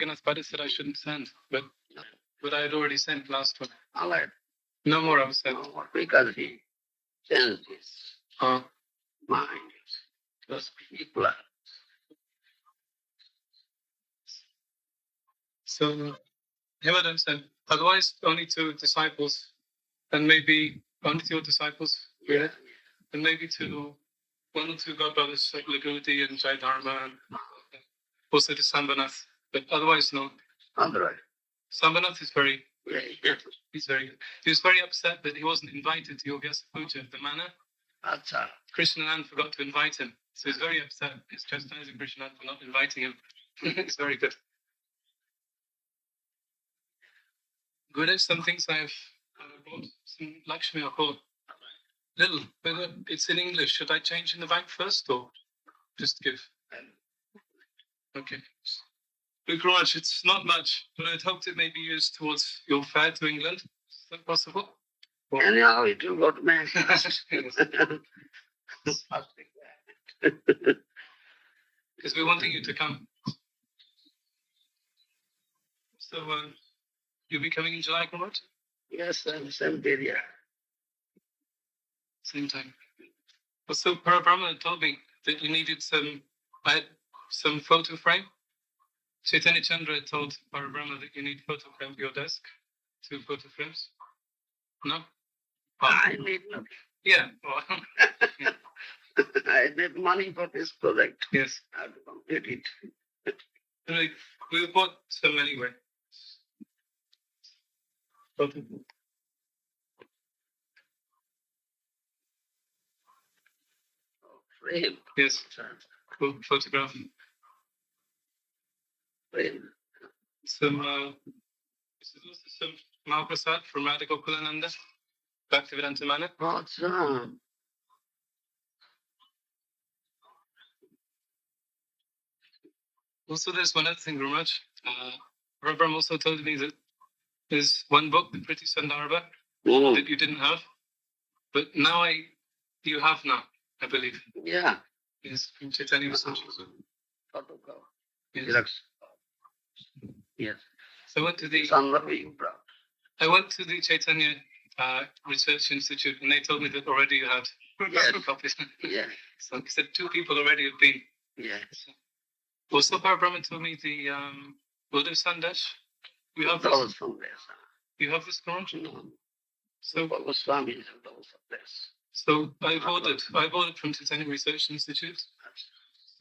Lokanath Pada said I shouldn't send, but I had already sent last one. All right. No more I was sent. No more, because he changed his mind. Those people are. So, Himadam said, otherwise only 2 disciples, and maybe only 2 disciples, really, and maybe 1 or 2 godbrothers like Lagudi and Jai Dharma, and also the Sambanath, but otherwise no. Otherwise. Sambanath is very, Yeah. he's very good. He was very upset that he wasn't invited to Yogyasa Puja, the manna. Acha. Krishnanand forgot to invite him, so he's very upset. He's chastising Krishnanand for not inviting him. It's very good. Gurudev, some things I've bought, some Lakshmi or called little, but it's in English. Should I change in the bank first or just give? Okay. Look, Raj, it's not much, but I'd hoped it may be used towards your fare to England. Is that possible? Anyhow, it will go to man. Because we're wanting you to come. So, you'll be coming in July, Raj? Yes, same period. Same time. Well, so Parabrahma told me that you needed I had some photo frame. Chaitanya Chandra told Parabrahma that you need photo frame for your desk. 2 photo frames. No? Oh. I need nothing. Yeah. Well, yeah. I need money for this project. Yes. I have to complete it. Anyway, we bought some anyway. Photo. Frame. Yes. Cool. Photograph. Frame. This is also some Mahaprasad from Radha Gokulananda, Bhaktivedanta Mana. Awesome. Also, there's one other thing, Gurumaj. Rabram also told me that there's one book, the Pretty Sandarbha, that you didn't have, but now you have now, I believe. Yeah. Yes, from Chaitanya Vasanji. Yes. Yes. So I went to the Chaitanya Research Institute, and they told me that already you had copies. Yeah. So he said 2 people already have been. Yes. Also, Parabrahma told me the Buddha Sandesh. You have this? You have this, Gurumaj? No. So Swami is also this. So I bought it from Chaitanya Research Institute.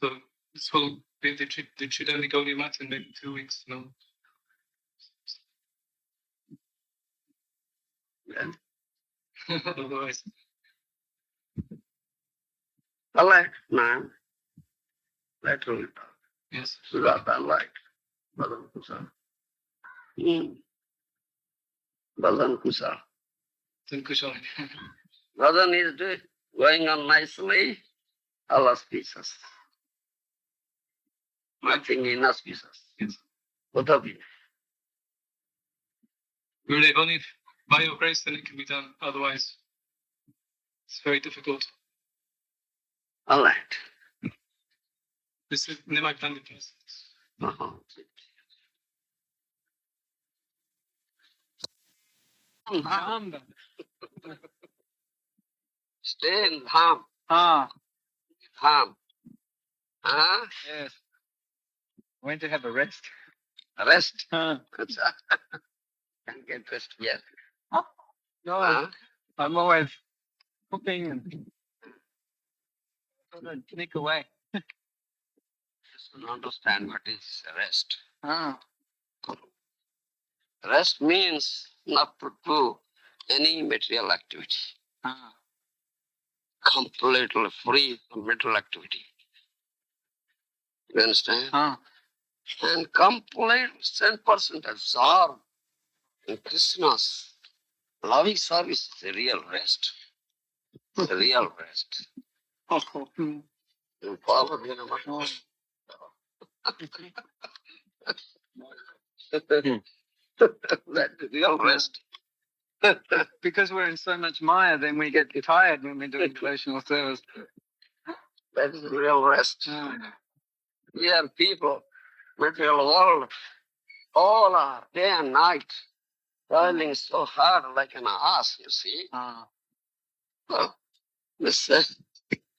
So this will be the Chidani Gaudiya Mat in maybe 2 weeks. No. Yeah. Otherwise. All right, man. Later we talk. Yes. Sugata like. Bhajan Kusa. Bhajan Kusa. Kushal. Bhajan is going on nicely. All auspicious. Nothing inauspicious. Yes. Both of you. Gurudev, only by your grace then it can be done. Otherwise, it's very difficult. All right. This is Nimai Pandit. Stay in Dham. Ah. Dham. Huh? Yes. Went to have a rest. Rest. Huh. Can't get rest yet. No, I'm always cooking and sneak away. Just don't understand what is rest. Ah. Rest means not to do any material activity. Ah. Completely free from material activity. You understand? Ah. And complete 100% absorbed in Krishna's loving service is a real rest. It's a real rest. Oh. You follow me, no? Oh. That's the real rest. Because we're in so much Maya, then we get tired when we're doing devotional service. That is the real rest. Oh. We are people, material world, all are day and night, toiling so hard like an ass, you see. Well, this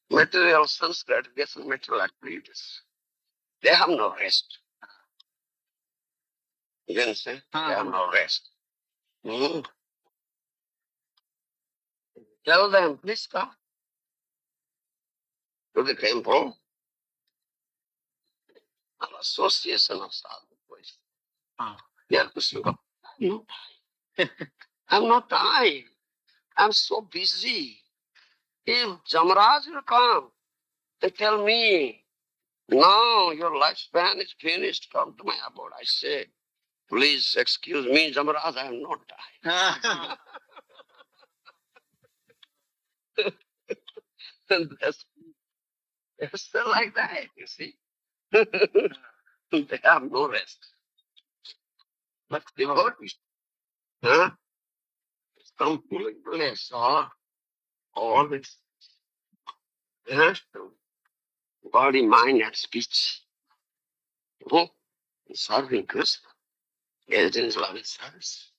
material sense gratification, material activities, they have no rest. You understand? They have no rest. Tell them, please come to the temple. An association of sadhu boys. Dear Krishna, no, I'm not dying. I'm so busy. If Jamaraj will come and tell me, now your lifespan is finished, come to my abode. I say, please excuse me, Jamaraj, I am not dying. And they're still like that, you see. They have no rest. But devotees, completely saw all this body, mind, and speech. Serving Krishna. Everything loving service.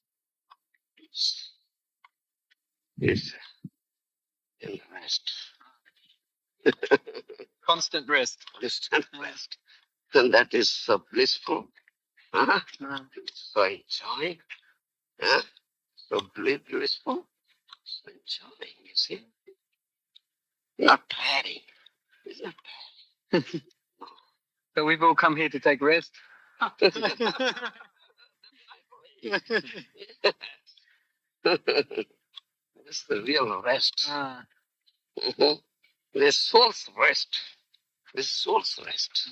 It's in rest. Constant rest. Constant rest. And that is so blissful. So enjoying. So blissful. So enjoying, you see. Not tiring. It's not So we've all come here to take rest. It's the real rest. The soul's rest. The soul's rest.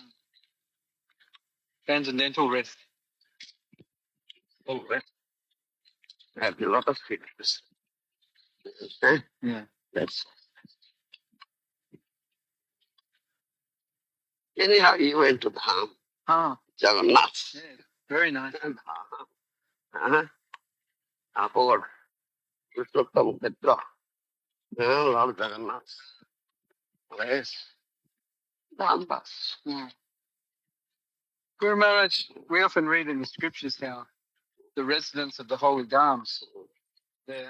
Transcendental rest. Soul rest. I have a lot of feelings. Understand? Yeah. That's anyhow, you went to Dham, Jagannath. Yeah. Very nice. Aboard Purushottam Petra, Lord Jagannath. Yes. Dham bus. Guru Maharaj, we often read in the scriptures how the residents of the holy dhams,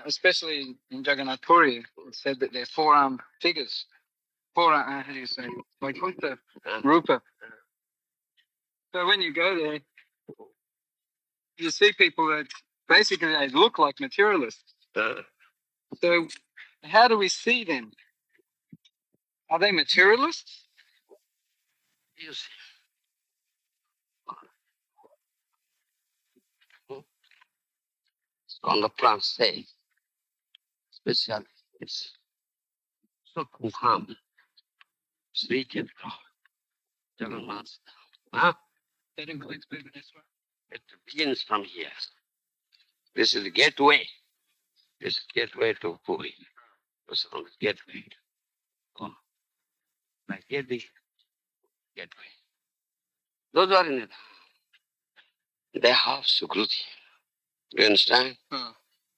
especially in Jagannath Puri, it said that they're four-armed figures. How do you say? Vaikuntha, Rupa. So when you go there, you see people that basically they look like materialists. So how do we see them? Are they materialists? You see. On the plant say, especially it's so Dham, Sri Kshetra, Jagannath. That includes Bhubaneswar. It begins from here. This is the gateway. This is gateway to Puri. This is the gateway. Like the gateway. Those are in it. They have Sukruti. You understand?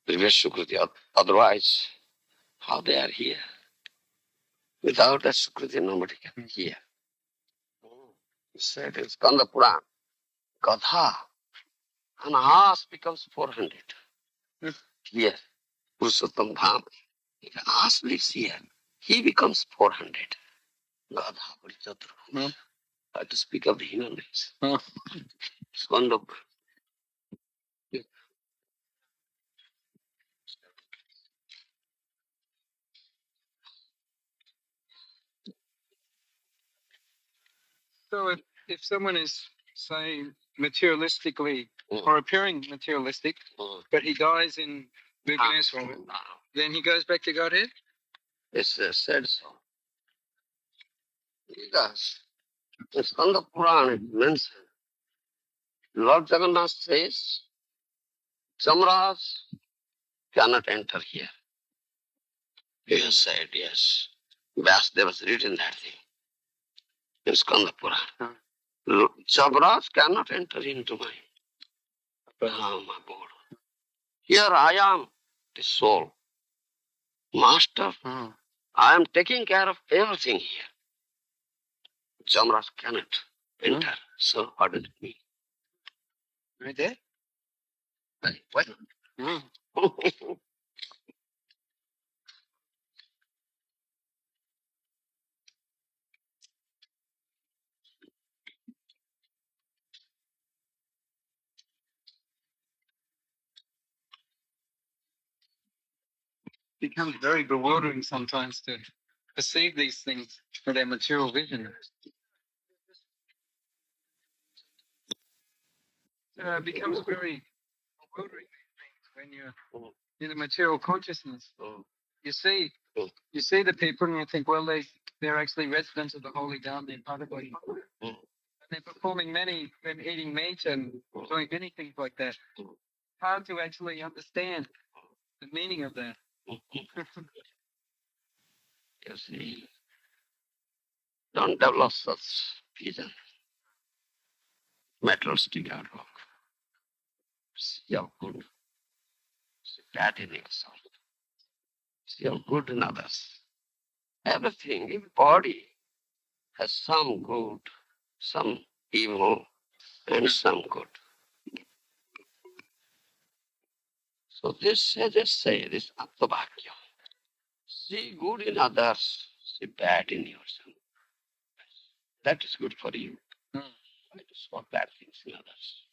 Previous Sukruti. Otherwise, how they are here? Without that Sukruti, nobody can be here. He said in Skanda Puran, Gadha, an ass becomes 400. Here, Purushottam Dham. If an ass lives here, he becomes 400. Gadha, Parichatra. I have to speak of the human race. Skanda. So if someone is, say, materialistically or appearing materialistic, but he dies in Bhubaneswar, then he goes back to Godhead? It's said so. Because in Skanda Puran it mentions, Lord Jagannath says, Jamraj cannot enter here. He has said, yes. Vyasdeva has written that thing in Skanda Puran. Jamraj cannot enter into my abode. Here I am, the soul. Master, I am taking care of everything here. Jamraj cannot enter. So what does it mean? Right there? What? Mm. Becomes very bewildering sometimes to perceive these things with their material vision. It becomes very bewildering when you're in the material consciousness. You see the people and you think, well, they're actually residents of the holy Dhamma, they're part of the and they're performing they're eating meat and doing many things like that. Hard to actually understand the meaning of that. You see, don't develop such vision. Materialistic outlook. See how good, see bad in yourself. See how good in others. Everything, every body has some good, some evil, and some good. So this, I just say, this Atmabhakya. See good in others, see bad in yourself. That is good for you. Why to spot bad things in others?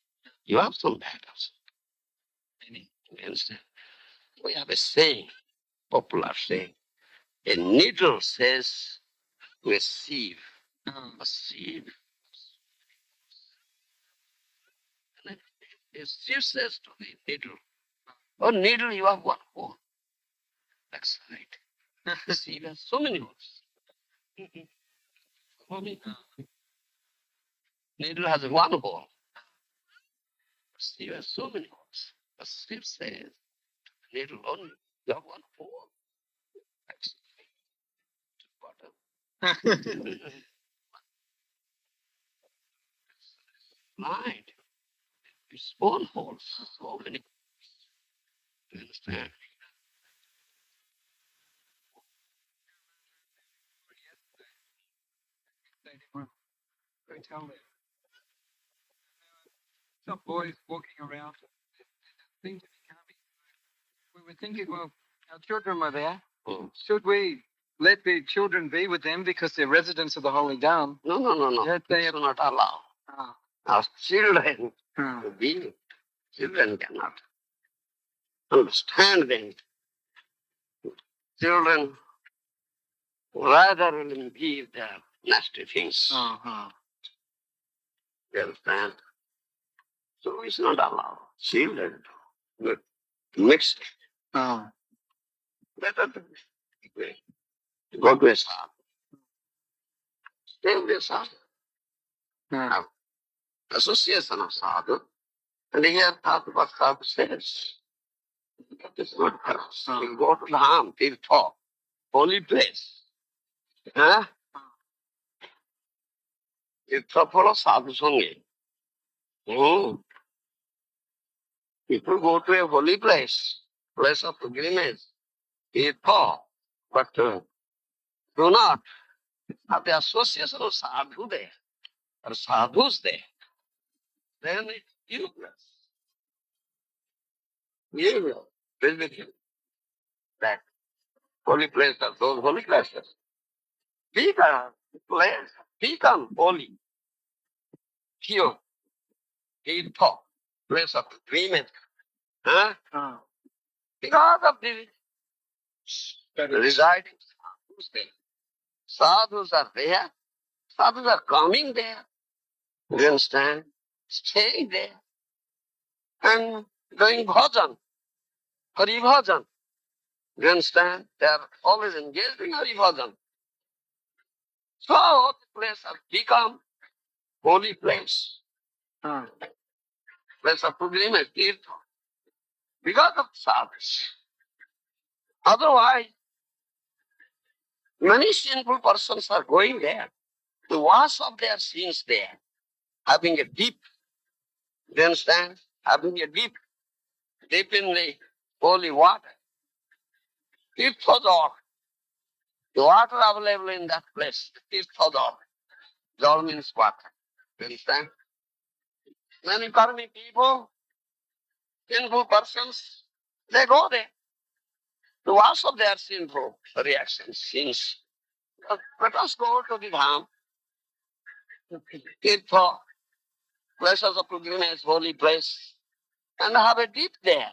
You have some bad also. You understand? We have a saying, popular saying. A needle says to a sieve, a sieve. And a sieve says to the needle, oh needle, you have one hole. That's right. The sieve has so many holes. Needle has one hole. Sieve has so many holes. The sieve says, needle only, you have one hole. That's bottom. Mind. It's one holes. So many. You understand? Tell them. Some boys walking around. Things that can't be. We were thinking, well, our children were there. Should we let the children be with them because they're residents of the Holy Dhamma? No. Yet they do not allow. Our children to be. Children cannot understand them. Children rather will be the nasty things. You understand? So it's not allowed. Children to mix. Better to go to a sadhu. Stay with a sadhu. Now, association of sadhu. And here Thakupa Sadhu says, that is not correct. You go to Dham, Tirtha, holy place. Huh? Tirtha follow sadhu sange. People go to a holy place of pilgrimage, Tirtha, but do not have the association of sadhu there, or sadhus there. Then it's useless. You will visit him. That holy place are those holy places. Become place, become holy, pure, Tirtha, place of pilgrimage. Huh? Because of the residing sadhus there. Sadhus are there. Sadhus are coming there. You understand? Staying there. And doing bhajan, Hari bhajan. You understand? They are always engaged in Hari bhajan. So the place has become holy place. Place of pilgrimage, Tirtha. Because of sadhus. Otherwise, many sinful persons are going there to wash off their sins there, having a dip. You understand? Having a dip in the holy water. Tirthadar. The water available in that place, Tirthadar. Jal means water. You understand? Many karmi people, sinful persons, they go there to wash off their sinful reactions, sins. Let us go to the Dham, Tirtha, places of pilgrimage, holy place, and have a dip there.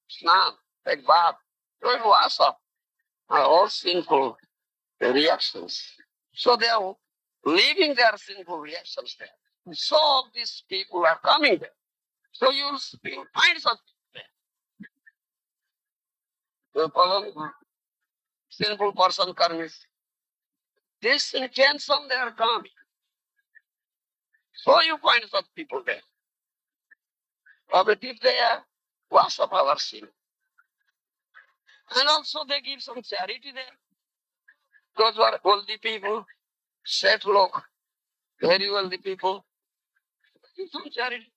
Snan, take bath, to wash off all sinful reactions. So they are leaving their sinful reactions there. So these people are coming there. So you'll find such there. The problem, sinful person karmis. This intention they are coming. So you find such people there. But if they are wash of our sin. And also they give some charity there. Those were wealthy people, set lok, very wealthy people. Give some charity.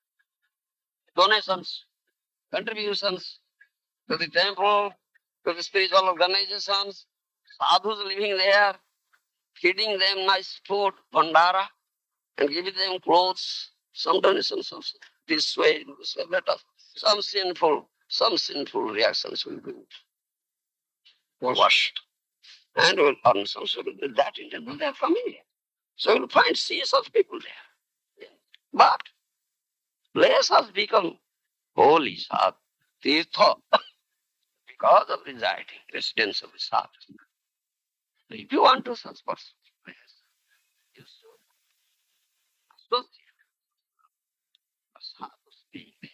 Donations, contributions to the temple, to the spiritual organizations, sadhus living there, feeding them nice food, bandara, and giving them clothes, some donations also. This way, let us. Some sinful reactions will be washed. And will earn some sort of that intention. They are coming here. So you'll find seas of people there. But place has become holy, sadhu, tirtha, because of residing, residence of the sadhu. So if you want to such person, yes, you should associate a sadhu being there.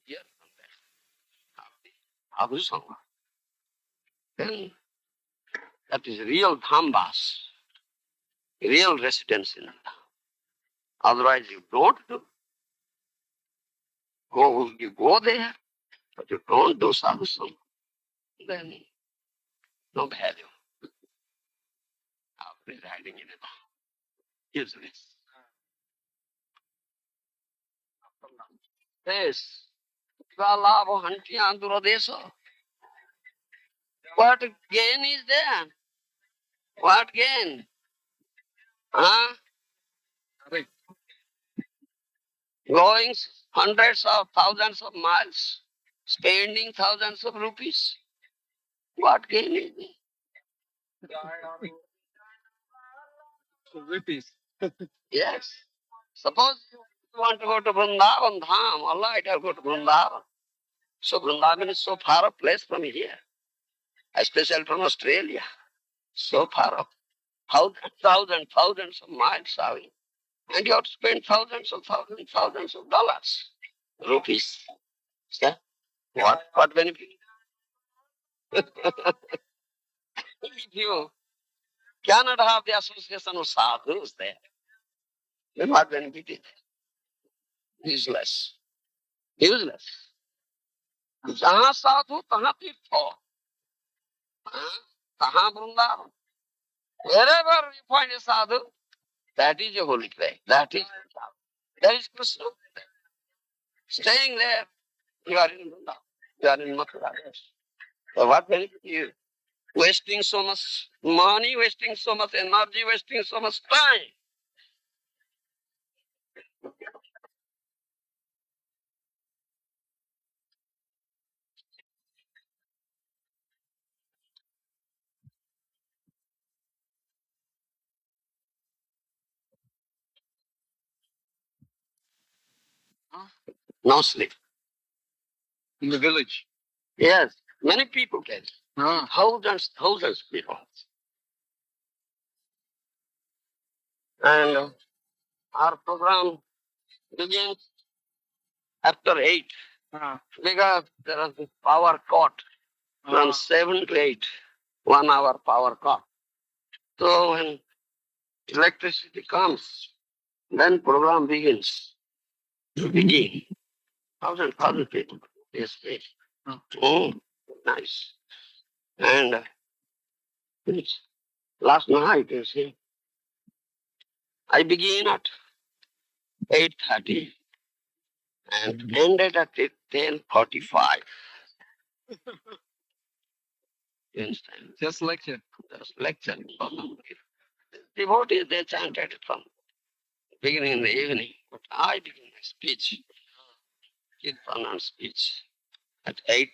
Here from there, Abhu Sangha. Then that is real dhambas, real residence in Dham. Otherwise you don't do. You go there, but you don't do sadhu sangha, then no value of residing in a Dham. Useless. Yes. Kalavo Hantiyan Duradesa. What gain is there? What gain? Huh? Going hundreds of thousands of miles, spending thousands of rupees. What gain is there? Rupees. Yes. Suppose you want to go to Vrindavan Dham, all right, I'll go to Vrindavan. So Vrindavan is so far a place from here, especially from Australia. So far up. Thousands of miles away. And you have to spend thousands of dollars, rupees. Yeah? What benefit? If you cannot have the association of sadhus there, then what benefit is it? Useless. Useless. Jahan sadhu, tahan tirtha. Tahan Vrindavan. Wherever you find a sadhu, that is a holy place. That is Krishna. Staying there, you are in Vrindavan. You are in Mathura. So what benefit you? Wasting so much money, wasting so much energy, wasting so much time. No sleep. In the village. Yes, many people came. Ah. Thousands of people. And our program begins after 8 because there is the power cut from 7 to 8. 1 hour power cut. So when electricity comes, then program begins. To begin. Thousand people. Yes, yes. Oh, nice. And last night, you see, I began at 8:30 and ended at 10:45. You understand? Just lecture. Just lecture. Devotees, they chanted from beginning in the evening. But I begin my speech, Kirtan speech, at 8:30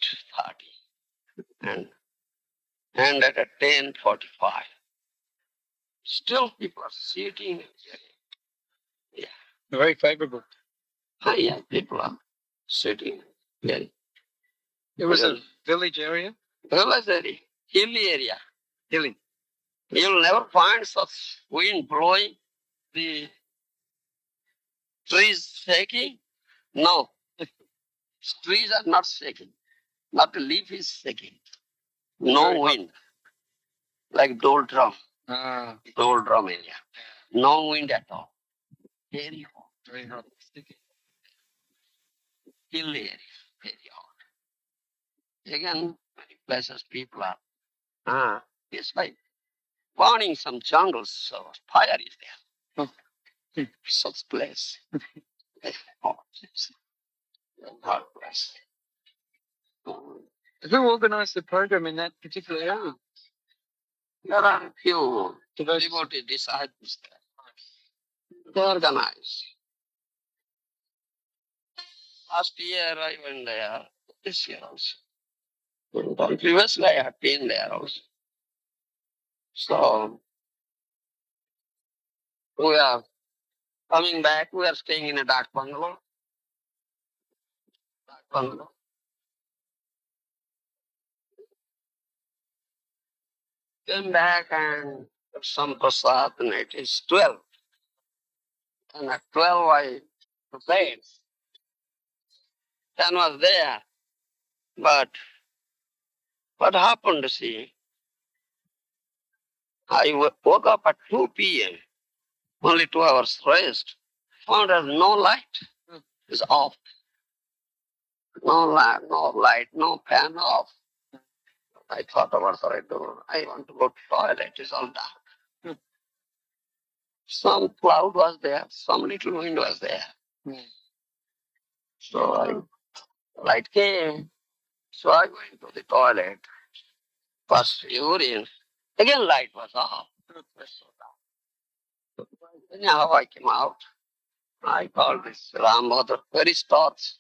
and end at 10:45. Still people are sitting. Yeah. Very favourable. Yeah, people are sitting. Yeah. It was a village area? Village area, hilly area. Hilly. You'll never find such wind blowing, the trees shaking. No, trees are not shaking. Not a leaf is shaking. No Very hot. wind, like doldrum area. No wind at all. Very hot. Very hot. Hilly area, very hot. Again, many places people are. It's like burning some jungles, so fire is there. Oh. Such place. Hot. Hot place. Who organised the program in that particular area? There are a few Devotees. devotee disciples there. They organize. Last year I went there. This year also. Previously I had been there also. So we are coming back. We are staying in a dark bungalow. Came back and some prasad, and it is 12. And at 12 I prepared. 10 was there. But what happened, see, I woke up at 2 p.m. Only 2 hours rest. Found there's no light. It's off. No light, no fan, off. I thought, what shall I do? I want to go to toilet. It's all dark. Some cloud was there. Some little wind was there. So light came. So I went to the toilet. First urine. Again light was off. Anyhow I came out. I called this Ram mother, very starch.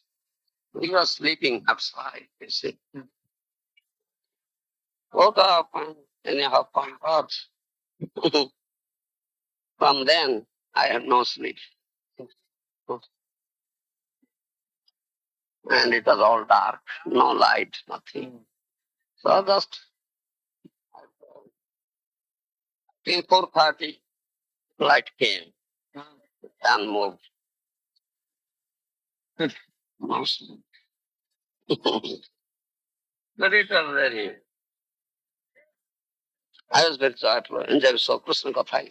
He was sleeping outside, you see. Woke up and anyhow found out. From then, I had no sleep. And it was all dark, no light, nothing. So just till 4:30, light came and moved. No sleep. But it was very, I was very joyful. Enjoy so Krishna Katha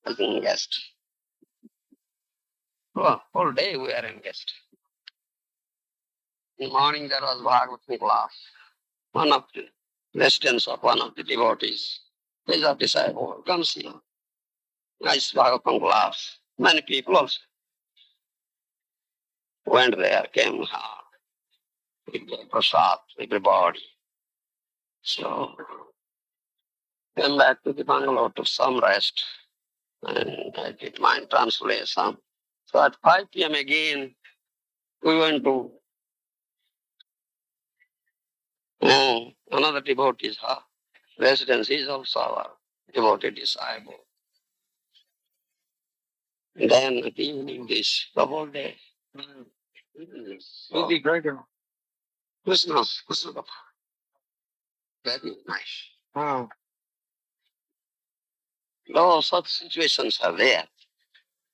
as a guest. Oh, whole day we are in guest. In the morning there was Bhagavatam class. One of the residents of one of the devotees, his disciple, comes here. Nice Bhagavatam class. Many people also went there, came with the prasad, everybody. So came back to the bungalow to some rest. And I did my translation. So at 5 p.m. again, we went to another devotee's residence. He is also our devoted disciple. And then at evening, the whole day. So, Busy program. Krishna. Very nice. Wow. No such situations are there.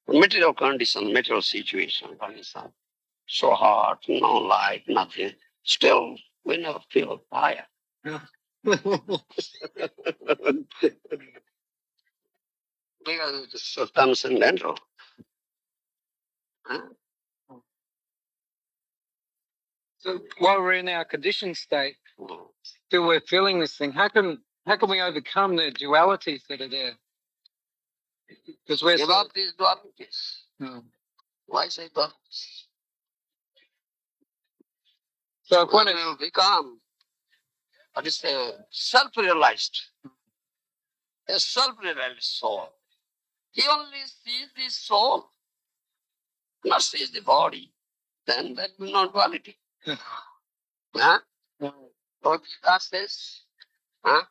Material condition, material situation, so hot, no light, nothing. Still, we never feel tired. Because it's so transcendental. So while we're in our conditioned state, still we're feeling this thing. How can we overcome the dualities that are there? Because we're Give up these dualities. Why say dualities? So if one One will become, what is self-realized. A self-realized soul. He only sees the soul, not sees the body. Then that will not duality. Huh? What God says? Huh?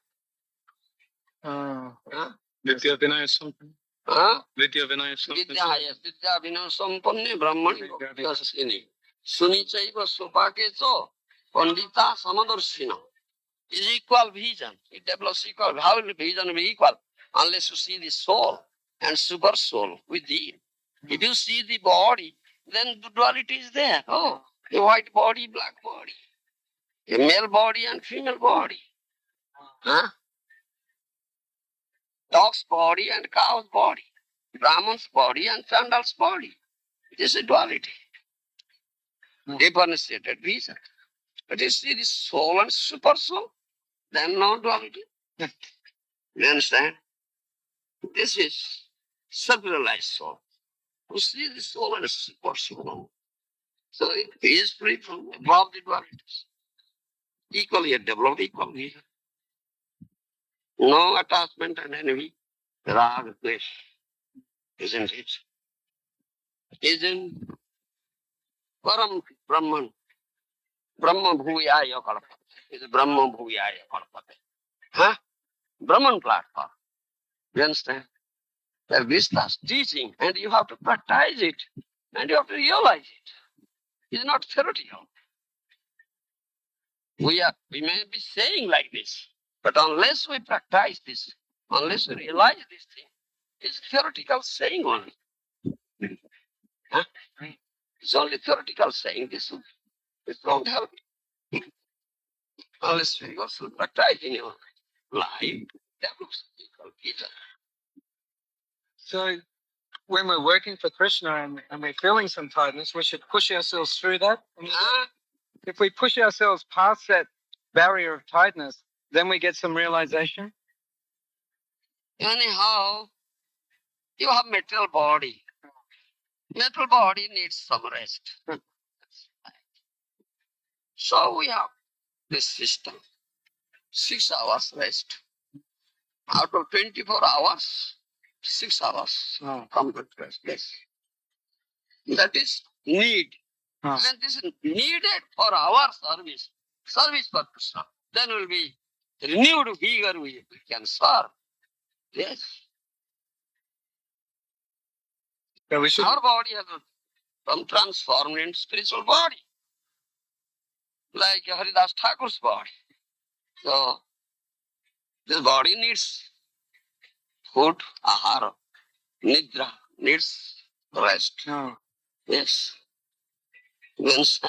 Huh? Vidya Vinaya something. Huh? Vidya Vinaya something. Vidya Vinaya Sampanne Brahmani Bhaktasini. Sunichaiva Sopakecho Pandita Samadarshina. Is equal vision. It develops equal. How will vision be equal? Unless you see the soul and super soul within. If you see the body, then the duality is there. Oh, a white body, black body. A male body and female body. Huh? Dog's body and cow's body. Brahman's body and Chandal's body. This is duality. Differentiated vision. But you see the soul and super soul, then no duality. You understand? This is self-realized soul. You see the soul and super soul. So it is free from above the dualities. Equally developed, equally. No attachment and envy. Rag, dvesh. Isn't it? Isn't Param Brahman. Brahma Bhuyaya Kalpate. It's Brahma Bhuyaya Kalpate. Huh? Brahman platform. You understand? That Vishna's teaching, and you have to practice it, and you have to realize it. It's not theoretical. We may be saying like this, but unless we practice this, unless we realize this thing, it's theoretical saying only. Huh? It's only theoretical saying. This won't help you. Unless you also practice in your life, develops equal. So when we're working for Krishna and we're feeling some tiredness, we should push ourselves through that. If we push ourselves past that barrier of tiredness, then we get some realization. Anyhow, you have material body. Material body needs some rest. So we have this system. 6 hours rest. Out of 24 hours, 6 hours complete rest. Yes. That is need. And this is needed for our service. Service for Krishna. Then will be renewed vigor we can serve. Yes. So we should. Our body has become transformed into spiritual body. Like Haridas Thakur's body. So, this body needs food, ahara, nidra, needs rest. Yes. Means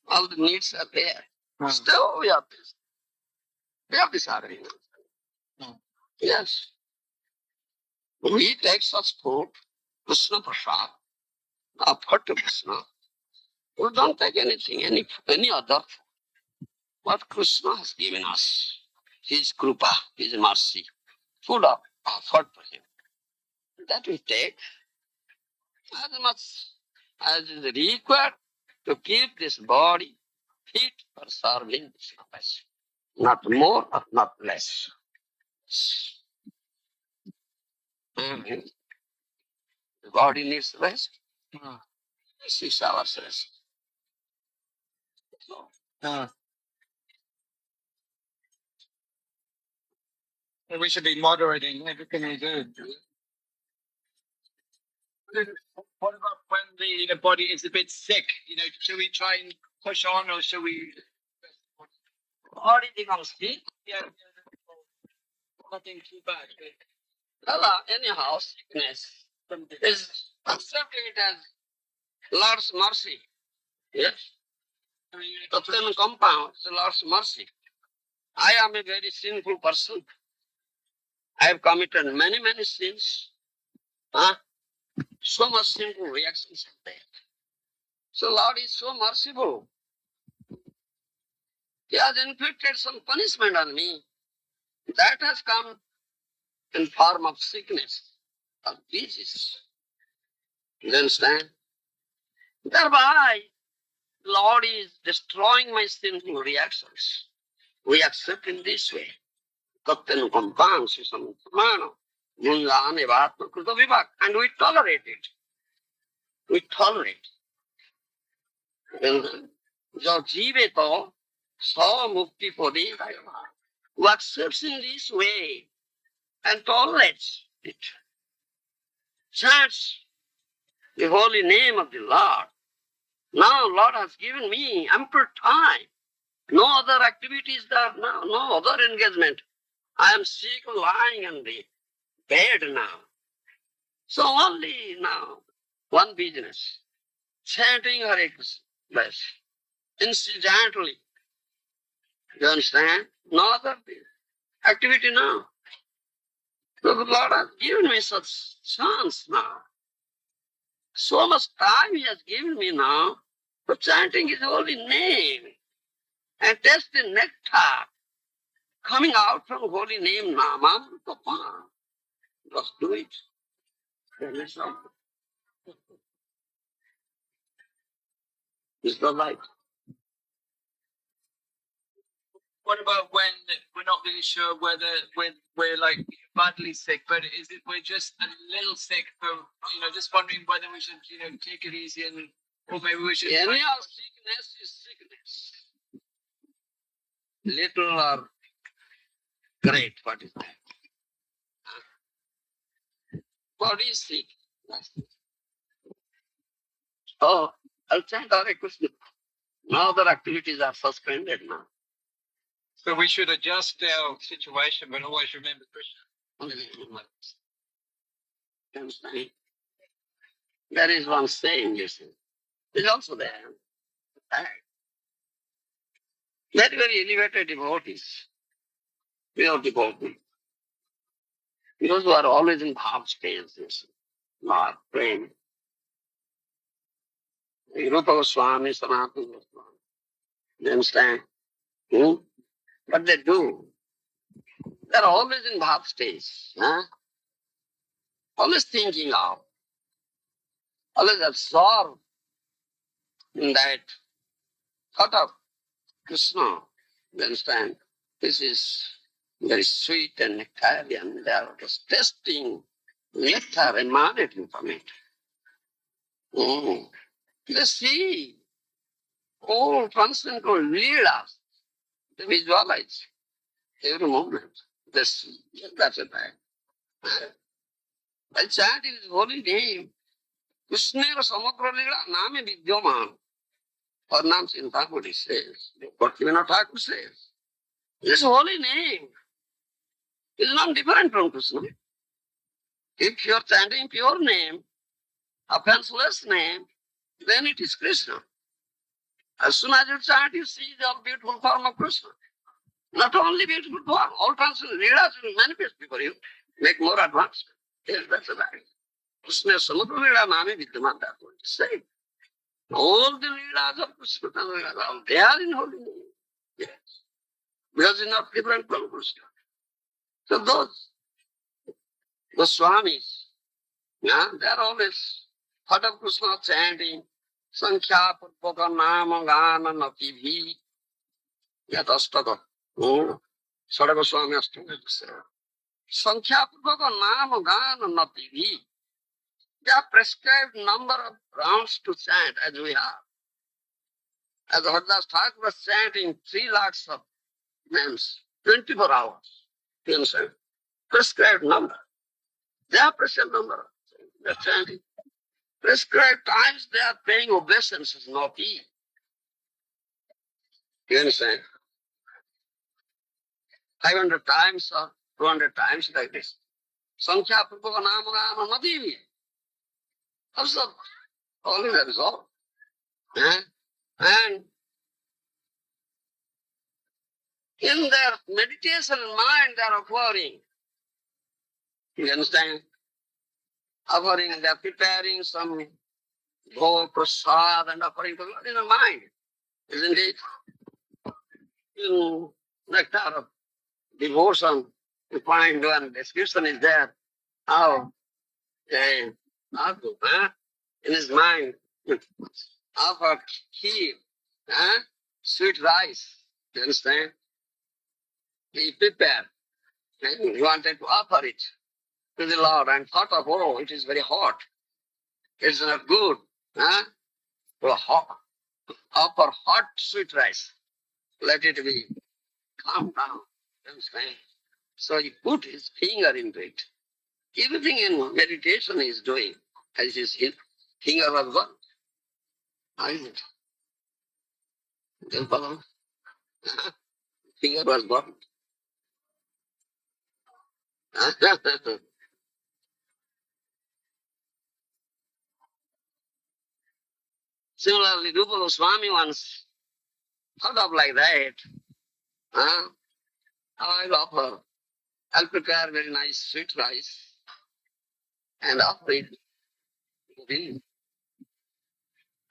all the needs are there. Still we have this. We have this agreement. Yes. We take such food, Krishna Prasad, offered to Krishna. We don't take anything, any other food. What Krishna has given us, His krupa, His mercy, food offered to Him. That we take as much as is required to keep this body fit for serving Krishna. Not more or not less. The body needs rest. 6 hours rest. We should be moderating everything we do. What about when the body is a bit sick? Should we try and push on, or should we? Body becomes sick. Nothing too bad. Anyhow, sickness is accepted as Lord's mercy. Yes. Captain compound is Lord's mercy. I am a very sinful person. I have committed many sins. So much sinful reactions are there. So Lord is so merciful. He has inflicted some punishment on me. That has come in form of sickness, of disease. You understand? Thereby, Lord is destroying my sinful reactions. We accept in this way. Captain compounds is some manner. Munjan evatma kruta vibhak. And we tolerate it. We tolerate. Jo jive to sa mukti podi dayava. Who accepts in this way and tolerates it, chants the holy name of the Lord. Now Lord has given me ample time. No other activities there now, no other engagement. I am sick lying on the bed now. So only now, one business, chanting Hare Krishna, bas, incidentally. You understand? No other activity now. So the Lord has given me such chance now. So much time He has given me now for chanting His holy name and taste the nectar coming out from holy name Namam Papa. Just do it. Then it's all. It's the light. What about when we're not really sure whether we're like badly sick, but is it we're just a little sick, for just wondering whether we should take it easy and or maybe we should. Any of sickness is sickness. Little or great, what is that? Body is sick. That's it. Oh, I'll chant Hare Krishna. Now other activities are suspended now. So we should adjust our situation, but always remember Krishna. Understand? There is one saying, you see. It's also there. Very, very elevated devotees, pure devotees. Those who are always in bhav stage, you see, Lord, praying. Rupa Swami, Sanatana Goswami. You understand? What they do, they're always in bhav stage. Huh? Always thinking of, always absorbed in that thought of Krishna. You understand? This is very sweet and nectarian. They are just tasting nectar emanating from it. They see all transcendental leelas. They visualize every moment. They see. That's a fact. By chanting His holy name, Krishnera Samagra Leela Name Vidyaman. Her name Sintamudi says, Bhaktivinoda Thakur says, this holy name is not different from Krishna. If you are chanting pure name, offenseless name, then it is Krishna. As soon as you chant, you see the beautiful form of Krishna. Not only beautiful form, all transcendental leelas will manifest before you, make more advancement. Yes, that's the fact. Krishna Samudra Leela Name Vidyaman, that's what it says. All the leelas of Krishna, they are in holy name. Yes. Because it's not different from Krishna. So those Swamis, yeah, they are always thought of Krishna chanting, Sankhya Purpaka Nama Gana Nati Bhi. Yat Astaka. Sadaka Swami Astaka. Sankhya Purpaka Nama Gana Nati Bhi. They are prescribed number of rounds to chant as we have. As Haridas Thakur was chanting 3 lakhs of names, 24 hours. You understand? Prescribed number. They are prescribed number. They are chanting. Prescribed times they are paying obeisances, not eat. You understand? 500 times or 200 times like this. Sankhya Purpaka Nama Gana Nati Bhi. Observe. Only that is all. And in their meditation mind, they are offering. You understand? Offering, they are preparing some Gour, Prasad, and offering to God in the mind. Isn't it? In nectar of devotion, you find one description is there. How they in his mind offered kheer, sweet rice. You understand? He prepared. He wanted to offer it. to the Lord and thought of, oh, it is very hot. It's not good. Huh? Well, offer hot sweet rice. Let it be. Calm down. Understand? So he put his finger into it. Everything in meditation he is doing. As his finger was gone. How is it? Don't follow? Finger was gone. Similarly, Rupa Swami once thought of like that. Huh? I'll offer. I'll prepare very nice sweet rice and offer it to him.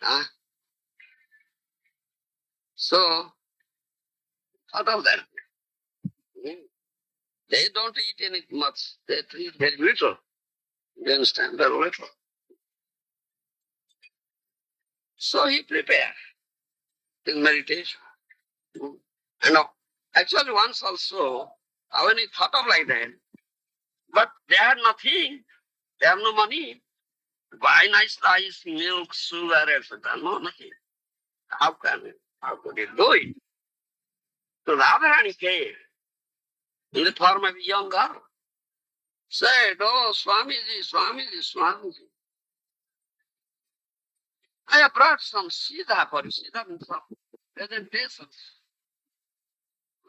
Huh? So, thought of that. They don't eat any much. They eat very little. You understand? Very little. So he prepared his meditation. And actually once also, when he thought of like that, but they had nothing. They have no money. Buy nice rice, milk, sugar, etc. No, nothing. How could he do it? So Radharani came in the form of a young girl. Said, oh, Swamiji, Swamiji, Swamiji. I have brought some Siddha for you. Siddha means some presentations.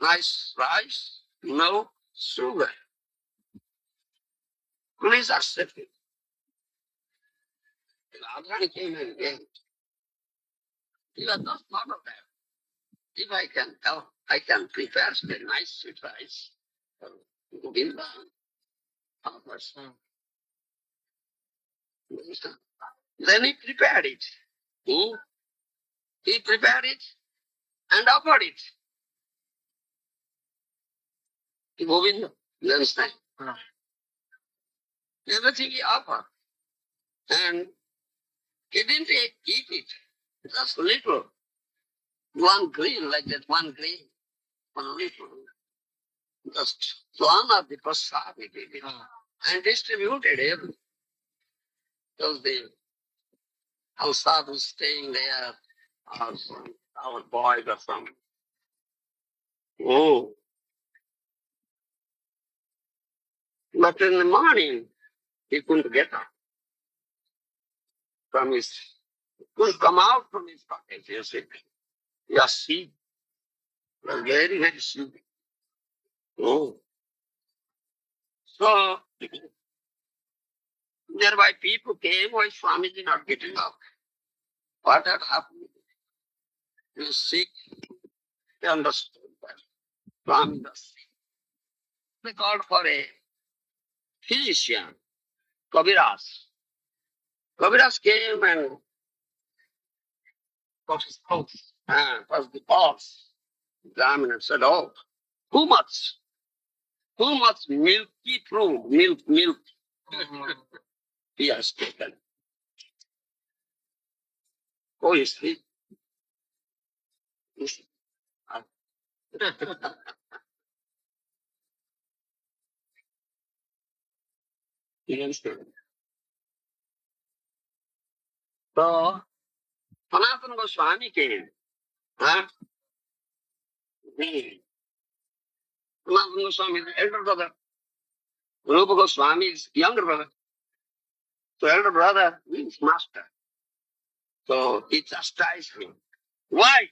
Nice rice, milk, sugar. Please accept it. Radharani came and gave it. He was not thought of that. If I can help, I can prepare very nice sweet rice for Govinda. Then he prepared it. He prepared it and offered it to Govinda. You understand? Everything he offered. And he didn't eat it. Just little. One grain like that, one grain. One little. Just to honor the prasad he did it. And distributed everything. Because the sadhu staying there, or our boy or some. Oh. But in the morning, he couldn't get up from his, couldn't come out from his pocket. You see, he was sick. He was very, very sick. Oh. So, nearby people came, why Swamiji not getting up? What had happened? He was sick. They understood that Swami was sick. They called for a physician, Kaviraj. Kaviraj came and got his pulse. Was the pulse. Examined and said, oh, too much. Too much milky fruit. Milk. He has taken. Oh, you see? You see? You understand? So, Sanatana Goswami came. Huh? Sanatana Goswami is the elder brother. Rupa Goswami is younger brother. So elder brother means master. So he chastised him. Why?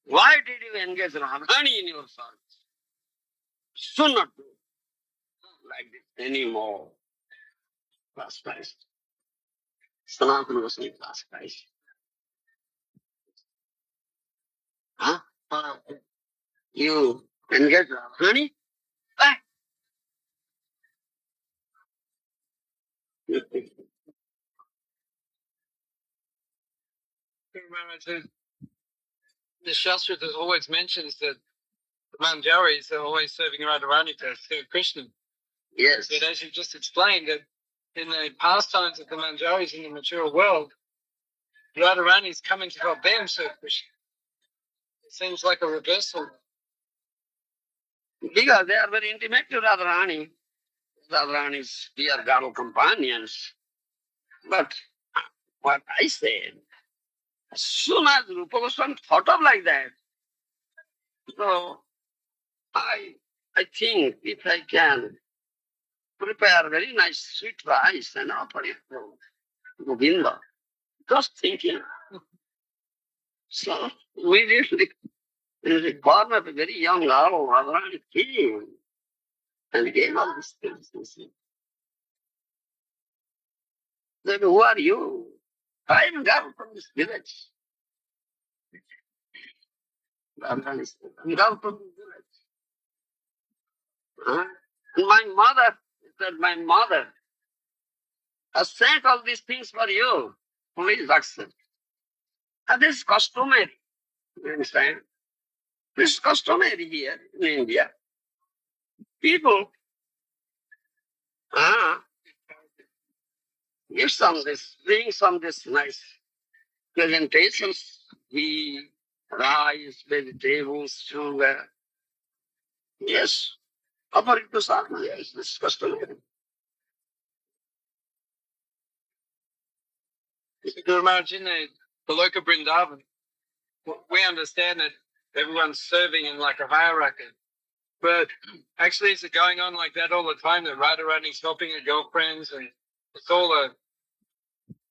Why did you engage Radharani in your service? Should not do like this anymore. Chastised. Sanatana Goswami chastised. Huh? You engage Radharani? Why? The Shastra that always mentions that the Manjaris are always serving Radharani to serve Krishna. Yes. But as you just explained, that in the pastimes of the Manjaris in the material world, Radharani is coming to help them serve Krishna. It seems like a reversal. Because they are very intimate to Radharani. Radharani's dear girl companions. But what I said, as soon as Rupa Goswami thought of like that, so I think if I can prepare very nice sweet rice and offer it to Govinda, just thinking. So immediately, in the form of a very young girl, Radharani came and gave all these things. Said, who are you? I am a girl from this village. Radharani said, I'm a girl from this village. Huh? And my mother has sent all these things for you. Please accept. And this is customary. You understand? This is customary here in India. People give some this, bring some this nice presentations, ghee, rice, vegetables, sugar. Yes, offer it to Swami. Yes, this is customary. Guru Maharaj, in the Loka Vrindavan, we understand that everyone's serving in like a hierarchy. But actually, is it going on like that all the time? That Radharani's helping her girlfriends and it's all a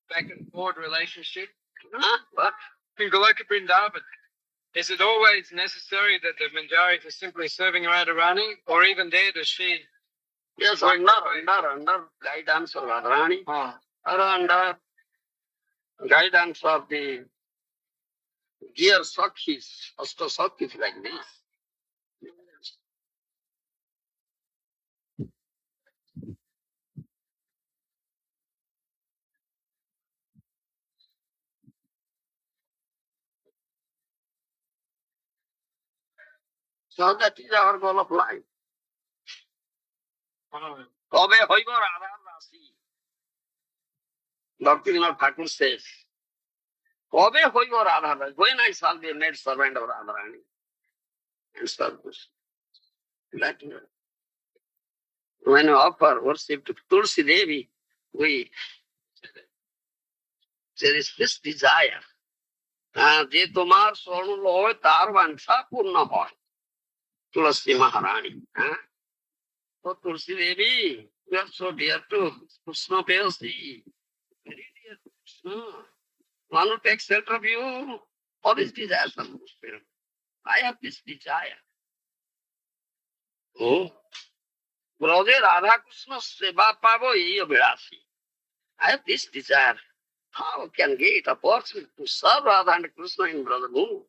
back and forth relationship? What? In Goloka Vrindavan, is it always necessary that the Manjari is simply serving Radharani? Or even there, does she? Yes, under guidance of Radharani, or under guidance of the dear Sakhis, Ashta Sakhis like this. So that is our goal of life. Kobe hoibo Radhar Rasi. Bhaktivinoda Thakur says, Kobe hoibo Radhar Rasi. When I shall be a maid servant of Radharani and serve this. That when we offer worship to Tulsi Devi, there is this desire. যে তোমার স্বর্ণ হয় তার বাঞ্ছা পূর্ণ হয় তুলসী মহারানী তো তুলসী দেবী you are so dear to Krishna Pelsi, very dear to Krishna. Want to take shelter of you? All these desires are fulfilled. I have this desire. ব্রজে রাধা কৃষ্ণ সেবা পাবো এই অভিলাষী. I have this desire. How can get opportunity to serve Radha and Krishna in brother mood?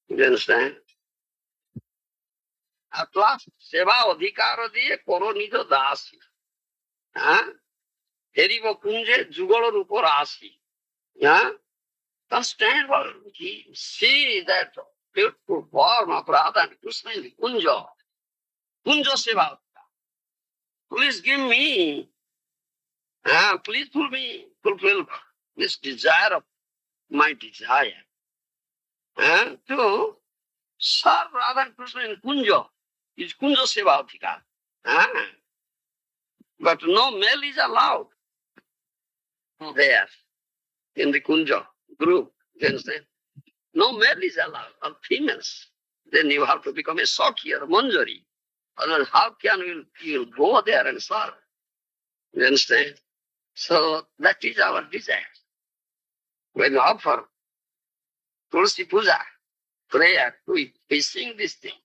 You understand? At last, seva adhikara diye koro nijo dasi. Heribo kunje jugolor upor asi. Stand see that beautiful form of Radha and Krishna in the kunjo. Kunjo seva. Please give me, please fulfill this desire of my desire. To serve Radha and Krishna in kunjo. Is kunjo seva adhikar. But no male is allowed there in the kunjo group. You understand? No male is allowed, or females. Then you have to become a Sakhi or a Manjari. Otherwise, how can you go there and serve? You understand? So that is our desire. When we offer Tulsi Puja, prayer, we sing this thing.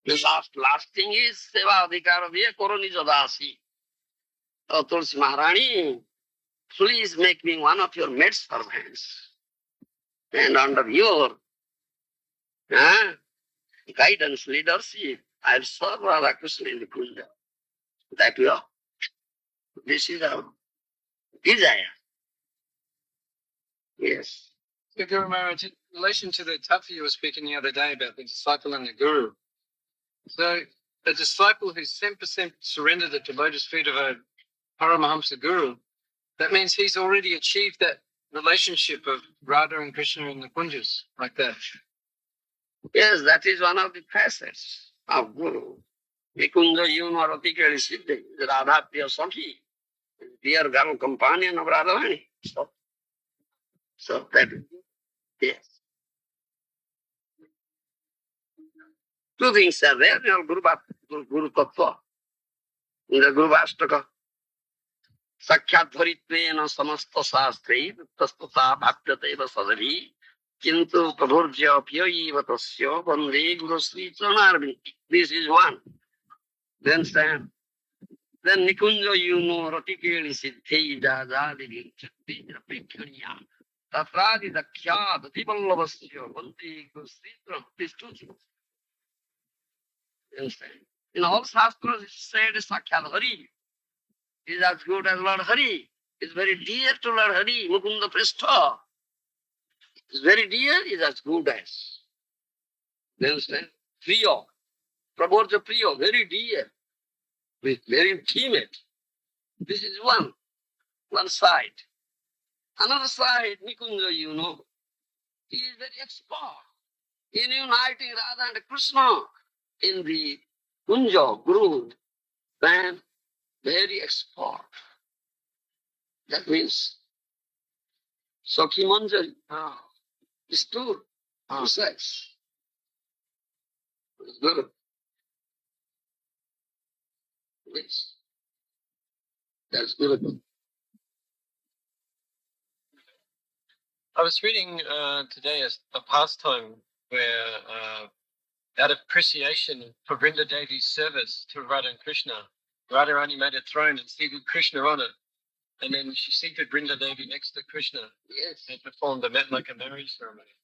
The last thing is seva adhikara diye koro nijo dasi. Oh, Tulsi Maharani, please make me one of your maid servants. And under your guidance, leadership, I'll serve Radha Krishna in the Kunja. That we are. This is our desire. Yes. So Guru Maharaj, in relation to the tattva you were speaking the other day about the disciple and the guru. So a disciple who's 100% surrendered at the lotus feet of a Paramahamsa guru, that means he's already achieved that relationship of Radha and Krishna in the Kunjas, like that. Yes, that is one of the facets of Guru. Nikunja Yumarati Keli Siddhi, Radha Priya Sakhi, dear girl companion of Radharani. So that, yes. Two things are there in your Guru Tattva. In the Guru Vashtaka, Sakyat Dharitvena Samasta Sastri, Tastata Bhaktateva Sadari, Kintu Prabhurja Pyoyi Vatasya, Vande Guru Sri Pranarvi. This is one. Then stand. Then Nikunja Yuno Ratikeli Siddhi Jajadi Chatti Japikanya. Tatradi Dakya, the people of Asya, Vande Guru Sri Pranarvi. These two things. Understand? In all Shastras, it said Sakyat Hari is as good as Lord Hari. It's very dear to Lord Hari. Mukunda Pristha is very dear, is as good as. You understand? Priya. Prabodja Priya, very dear, very intimate. This is one side. Another side, Nikunja, he is very expert in uniting Radha and Krishna in the Kunja, Guru, then very expert. That means Sakhi Manjari is two sides. It's good. Yes. That's good. I was reading today a pastime where, out of appreciation for Vrinda Devi's service to Radha and Krishna, Radharani made a throne and seated Krishna on it. And then she seated Vrinda Devi next to Krishna. Yes. And performed a like a marriage ceremony.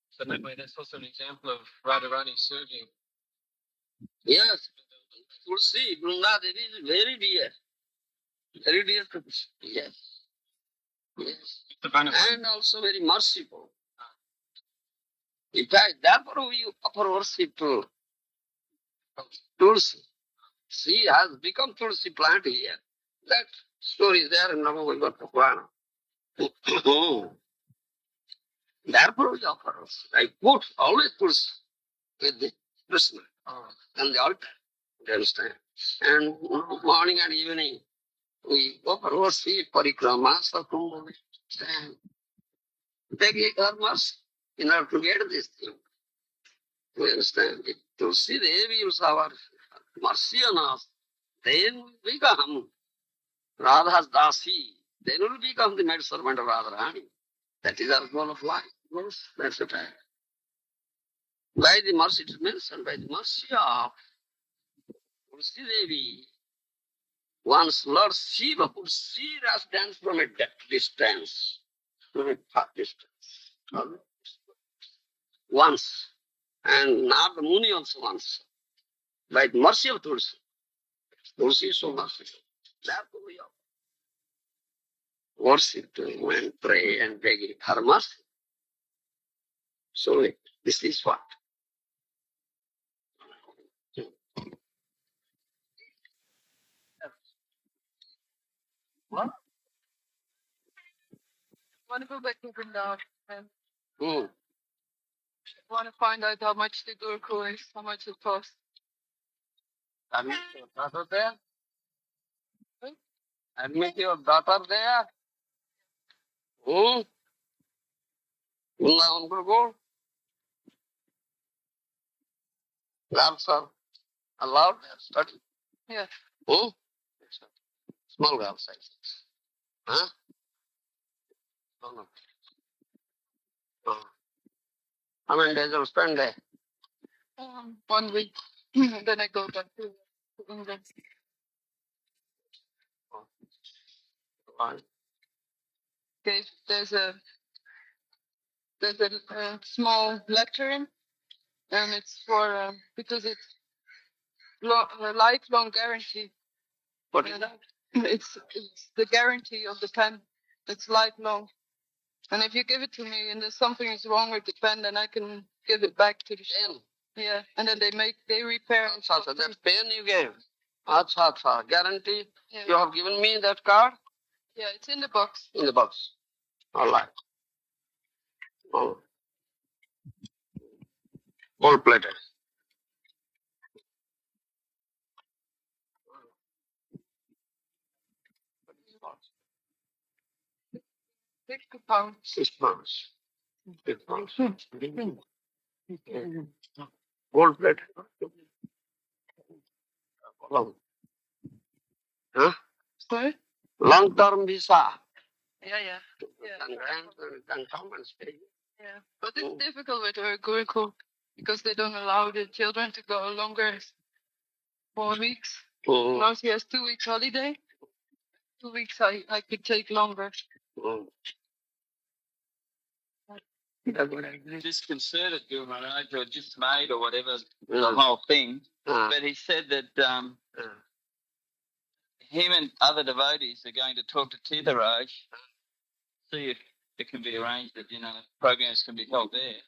So in that way, that's also an example of Radharani serving. Yes. Tulsi, Vrinda Devi is very dear. Very dear to Krishna. Yes. Yes. And also very merciful. In fact, therefore we offer worship to Tulsi. She has become Tulsi plant here. That story is there in Navagata Purana. Therefore we offer worship. I put always Tulsi with the Krishna on the altar. You understand? And morning and evening we offer worship, parikrama, sakumbha, and begging her mercy in order to get this thing. You understand? If Tulsi Devi is our mercy on us, then we become Radha's Dasi. Then we will become the maid servant of Radharani. That is our goal of life. Yes, that's the fact. By the mercy, it is mentioned, by the mercy of Tulsi Devi, once Lord Shiva could see us dance from a distance, from a far distance. Once. And Narada Muni also once. By the mercy of Tulsi. Tulsi is so merciful. Therefore we worship to him and pray and beg her mercy. So this is what. What? I want to go back to Vrindavan and Hmm. want to find out how much the Gurukul is, how much it costs. Admit your daughter there? Hmm? Admit your daughter there? Hmm? Vrindavan Gurukul? Girls are allowed there, study. Yes. Hmm? Small girls, I think. Huh? No. Oh. How many days will spend there? 1 week. Then I go back to England. Fine. Okay, there's a small lecturing, and it's for because it's a lifelong guarantee. What is that? It's the guarantee of the pen. It's lifelong. And if you give it to me and there's something is wrong with the pen, then I can give it back to the shop. Yeah, and then they repair it. Acha, that pen you gave. Acha. Guarantee? Yeah. You have given me that card? Yeah, it's in the box. In the box. All right. Oh. Gold plated. £60. 6 pounds. 6 pounds. Gold plate. Long. Huh? Sorry? Long-term visa. Yeah. Can come and stay. Yeah. But it's difficult with her Gour because they don't allow the children to go longer 4 weeks. Mm. Now she has 2 weeks holiday. 2 weeks I could take longer. Mm. Disconcerted Guru Maharaj or dismayed or whatever the Mm. whole thing. Ah. But he said that him and other devotees are going to talk to Tirtharaj, see if it can be arranged that, programs can be held there.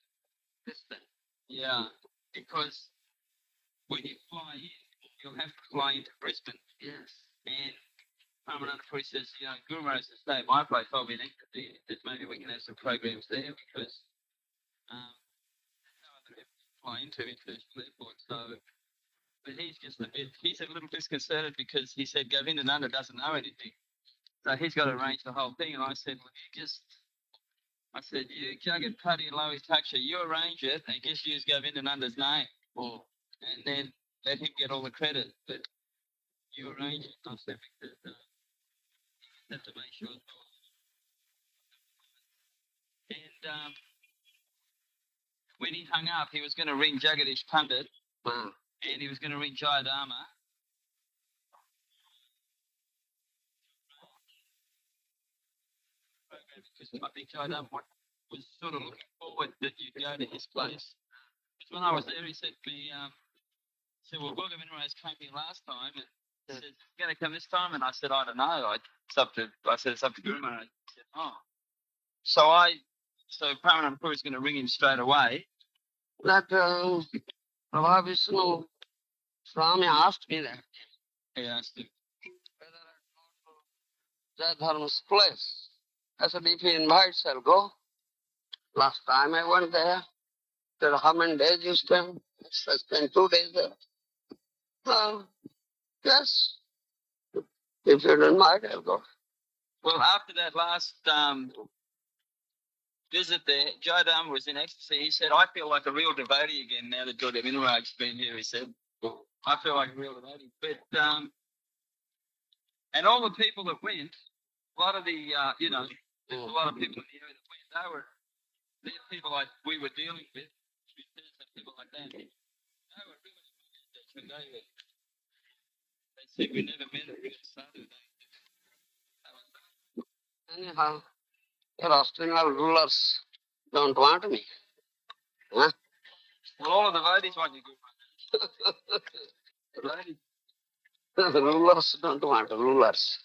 Yeah, because when you fly in, you'll have to fly into Brisbane. Yes. And Ramananda Puri says, Guru Maharaj says, stay at my place, I'll be next to you. That maybe we can have some programs there because no other airport to fly into international airport. So, but he's a little disconcerted because he said Govinda Nanda doesn't know anything. So he's got to arrange the whole thing. And I said, well, you Jagat Patti and Lowy Taksha, you arrange it and just use Govinda Nanda's name. Mm. And then let him get all the credit. But you arrange it. I said, because you have to make sure. And when he hung up, he was going to ring Jagadish Pandit and he was going to ring Jayadharma. Because I think Jayadharma was sort of looking forward that you'd go to his place. Because when I was there, he said to me, well, Govinda came here last time and said, "You going to come this time?" And I said, "I don't know. It's up to Guru Maharaj." He said, "Oh." So Paramananda Puri is going to ring him straight away. That Prabha Vishnu Swami asked me that. He asked him. Whether I go to Jayadharma's place. I said, if he invites, I'll go. Last time I went there, said, how many days you spend? I spent 2 days there. Yes. If you don't mind, I'll go. Well, after that last visit there, Jayadharma was in ecstasy. He said, I feel like a real devotee again now that Govindaraj's been here, he said. I feel like a real devotee. But, and all the people that went, a lot of the, there's a lot of people in the area that went, they're people like we were dealing with, people like that. They were really they said we never met a real sadhu. Anyhow, your Australian rulers don't want me. Huh? Well, all of the devotees want you good. The rulers don't want rulers.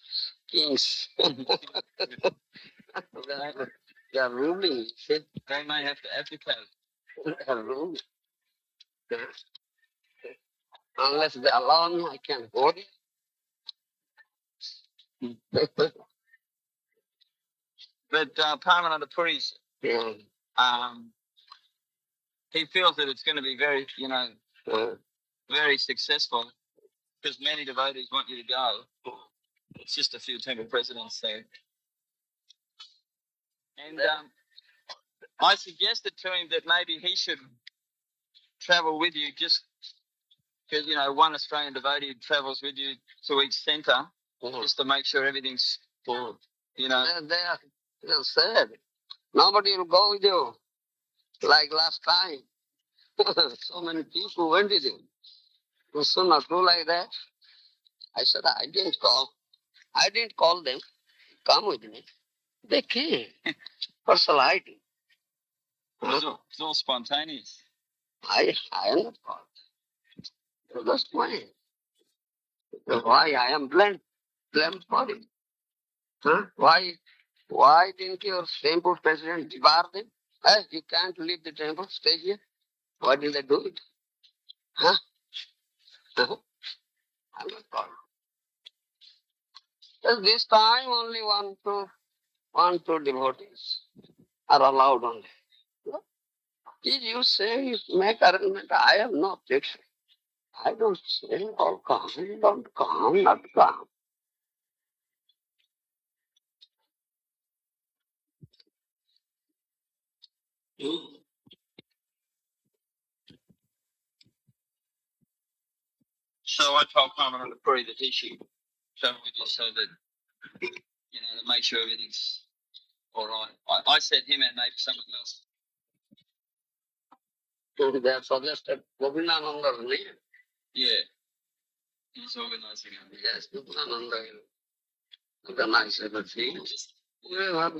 Kings. They are ruling. See? They may have to abdicate. They are ruling. Unless they allow me, I can't go there. But Paramananda Puri's, Yeah. he feels that it's going to be very, very successful because many devotees want you to go. It's just a few temple presidents there. And I suggested to him that maybe he should travel with you just because, one Australian devotee travels with you to each centre just to make sure everything's, They said, nobody will go with you like last time. So many people went with you. You should not do like that. I said, I didn't call them. Come with me. They came. Personality. It's all spontaneous. I am not called. You just went. Why I am blamed for it? Huh? Why didn't your temple president debar them? Hey, you can't leave the temple, stay here. Why did they do it? Huh? I'm not called. Just this time only one, two devotees are allowed only. Did you say you make arrangement? I have no objection. I don't say all come, don't come, not come. So I told Parliament to pray that he should travel with you so that, to make sure everything's all right. I said him and maybe someone else. So they have suggested Govinda name. Yeah, he's organising it. Yes, Govinda organize everything. We have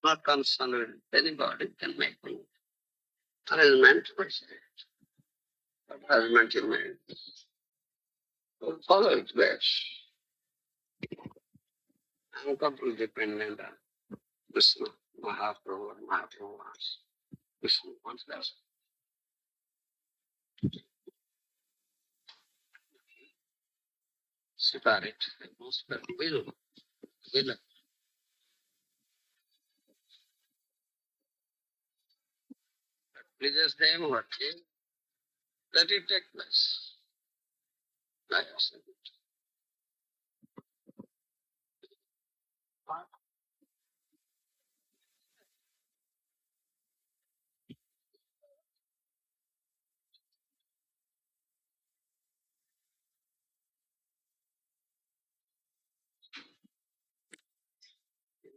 not concerned with anybody can make arrangement. What arrangement you made? We'll follow it best. I'm completely dependent on Krishna, Mahaprabhu, Krishna wants that. Separate, most will. Pleases them what let it take place. I accept it.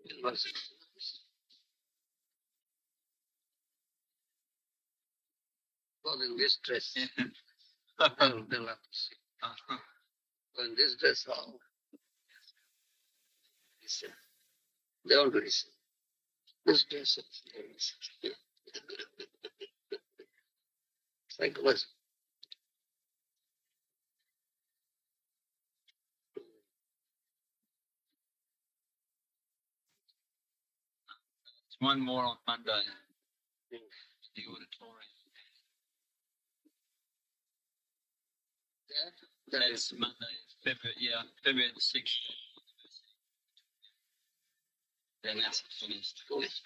It was in this dress. They'll have to see. In this dress, how listen. They don't listen. This dress, they listen. Psychology. One more on Monday. The auditorium. Yeah, That's Monday, February the 6th. Then that's finished. Because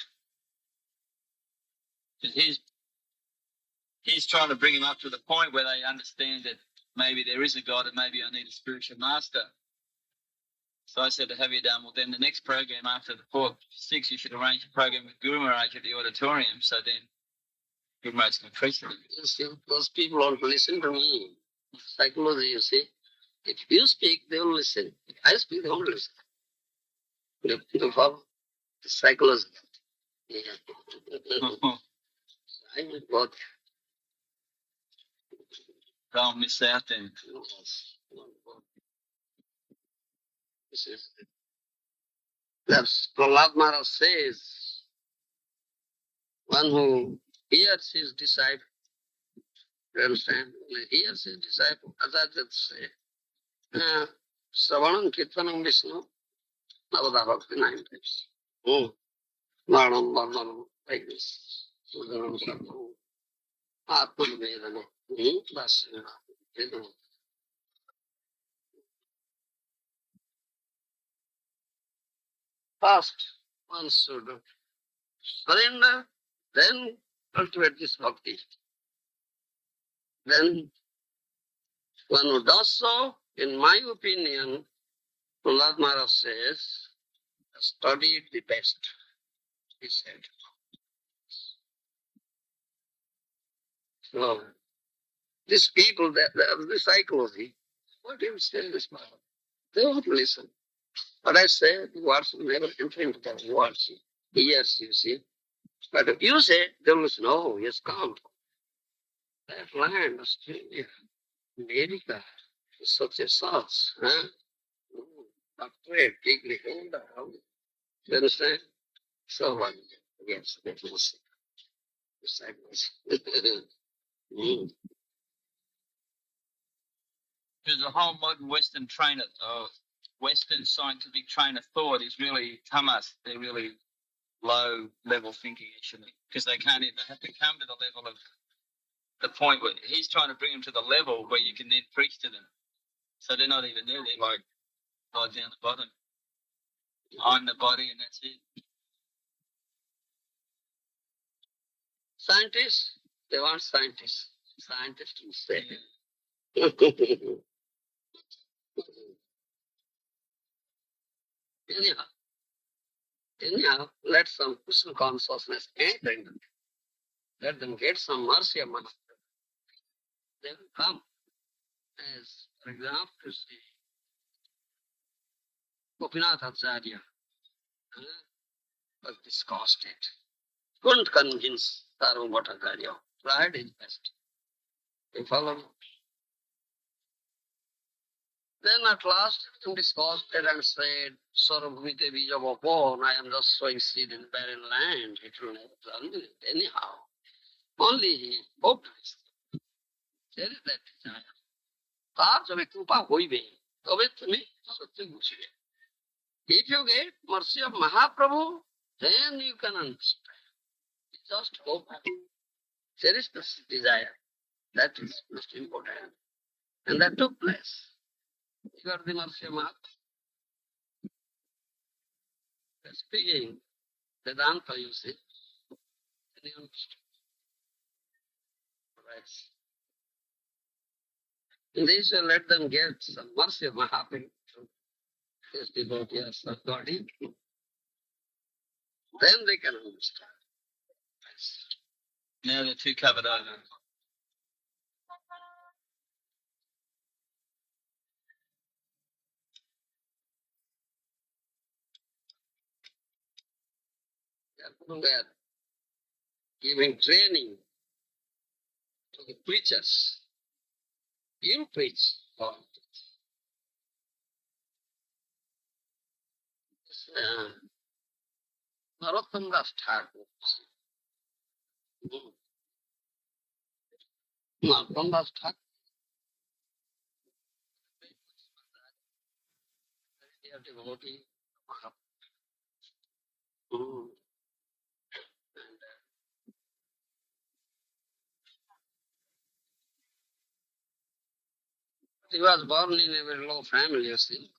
he's trying to bring him up to the point where they understand that maybe there is a God and maybe I need a spiritual master. So I said to have you done, well, then the next program after the 4th, 6th, you should arrange a program with Gour at the auditorium. So then Gour can preach it. You see, those people don't listen to me. Psychology, you see. If you speak, they will listen. If I speak, they won't listen. You follow? The psychology. Yeah. I will both. Don't miss out then. That's Prahlad Maharaj says, one who hears his disciple, you understand? Hears his disciple, Acharya say, Sravanam Kirtanam Vishnu, Navada Bhakti 9 times. Varnam, Varnam, like this. Sudanam, Sarvam, Atman Vedana. That's Vedana. First, one should surrender, then cultivate this bhakti. Then, one who does so, in my opinion, Prahlad Maharaj says, studied the best, he said. So, these people, the psychology, what do you say this matter? They won't listen. But I say, the words will never enter into the words. Yes, you see. But if you say, they will listen, oh, yes, come. That land, Australia, America, such a source, huh? Afraid, bigly hold down. You understand? So what? Yes, that was disciples. Because the whole modern Western Western scientific train of thought is really tamas. They're really low level thinking actually, because they have to come to the level of the point where he's trying to bring them to the level where you can then preach to them. So they're not even there. They're like right down the bottom. I'm the body, and that's it. Scientists, they want scientists. Scientists will say. Anyhow, Anyhow, let some Krishna consciousness enter into them. Let them get some mercy of Maharaj. They will come. As, for example, see, Gopinath Acharya was disgusted. Couldn't convince Sarvam Bhattacharya. Tried his best. You follow me? Then at last he disgusted and said, Sarvabhumite bija vapon, I am just sowing seed in barren land. It will never germinate anyhow. Only he hoped this. There is that desire. তার যবে কৃপা হইবে তবে তুমি সত্য বুঝিবে. If you get mercy of Mahaprabhu, then you can understand. Just hope. There is this desire. That is most important. And that took place. You got the mercy of Mahaprabhu. Speaking Vedanta, you see. And you understand. Right. And they shall let them get some mercy of Mahaprabhu. This devotees of body. Then they can understand. Yes. Now they're too covered over. They are giving training to the preachers. You preach. Narottam Das Thakur. Narottam Das Thakur. They are devotee. He was born in a very low family, you see.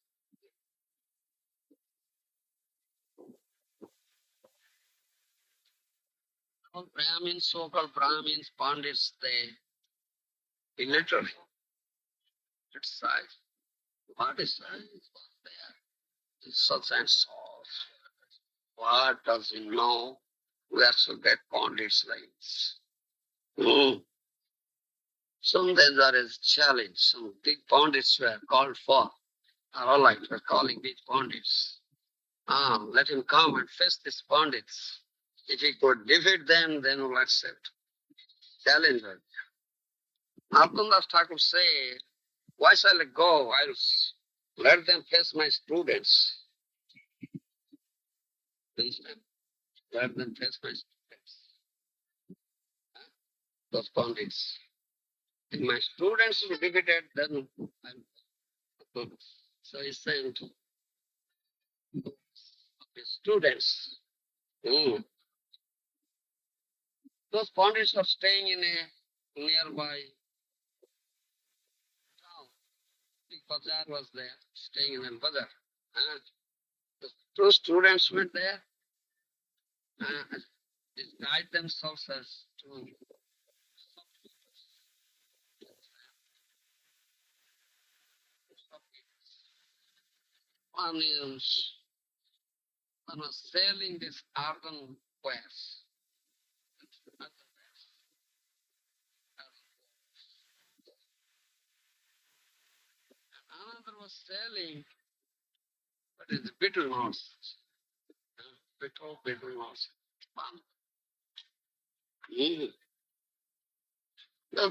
All Brahmins, so-called Brahmins, Pandits, they illiterate. It's size. What is size? They are such and such. What does he know? We have to get Pandits like this. Someday there is challenge. Some big Pandits were called for. All right, we're calling big Pandits. Let him come and face these Pandits. If he could defeat them, then we'll accept. Challenge them. Narottam Das Thakur said, why shall I go? I'll let them face my students. Let them face my students. Those Pandits. If my students will be defeated, then I'll. So he sent his students. Those Pandits are staying in a nearby town. Big bazaar was there, staying in a bazaar. The two students went there, disguised themselves as two one was selling this earthenwares. Another was selling, but it's bitter nuts. Bitter nuts.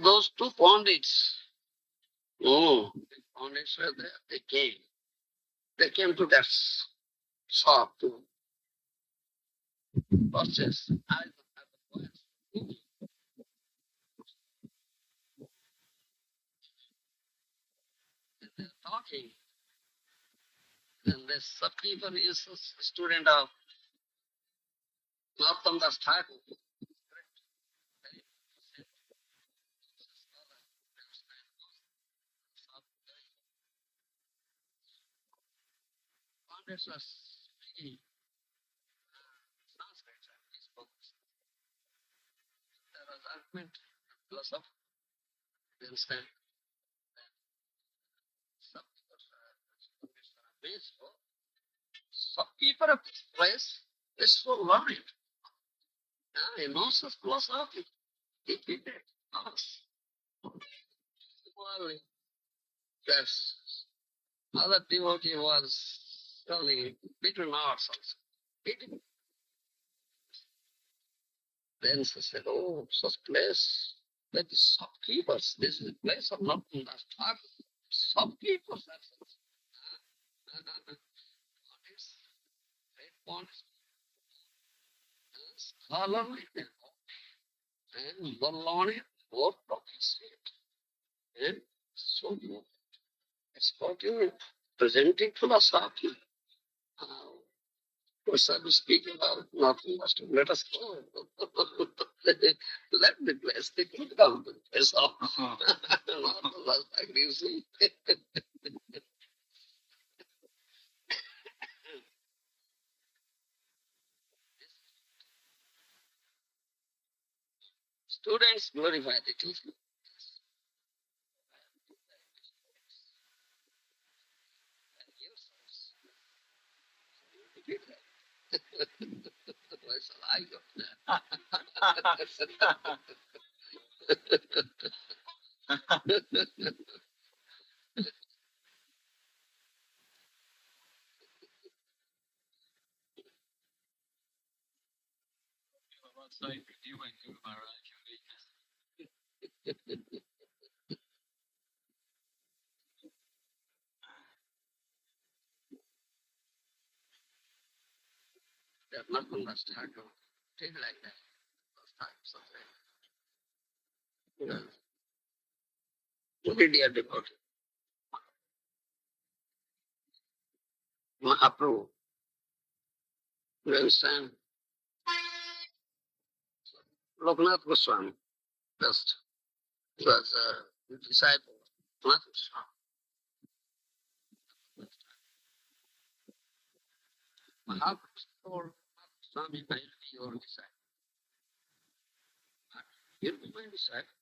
Those two Pandits, Pandits were there. They came to that shop to purchase earthenwares. They're talking. And this shopkeeper is a student of Narottam Das Thakur. Pandits was speaking Sanskrit. He spoke. There was argument, philosophy. You understand? Shopkeeper of this place It's so learned. He knows his philosophy. He did it. Us. Well, that's other devotee was telling between hours also. He didn't. Then she said, oh, such place, that is shopkeepers. This is a place of nothing but shopkeepers. That's it. What is great honest, scholarly, and well learned, both talking and so good. It's what you presenting philosophy. What shall we speak about? Nothing must have let us go. Let the place, they could come to the place of. Not like this. Students glorify the teacher. Why shall I go there? What side did you went to, Maharaja? They're not going to start to take like that. Those types of things. Very dear devotee. Mahaprabhu. You understand? Loknath Goswami. Just was a disciple of Loknath Goswami. Mahaprabhu told Swami, I will be your disciple. You will be my disciple.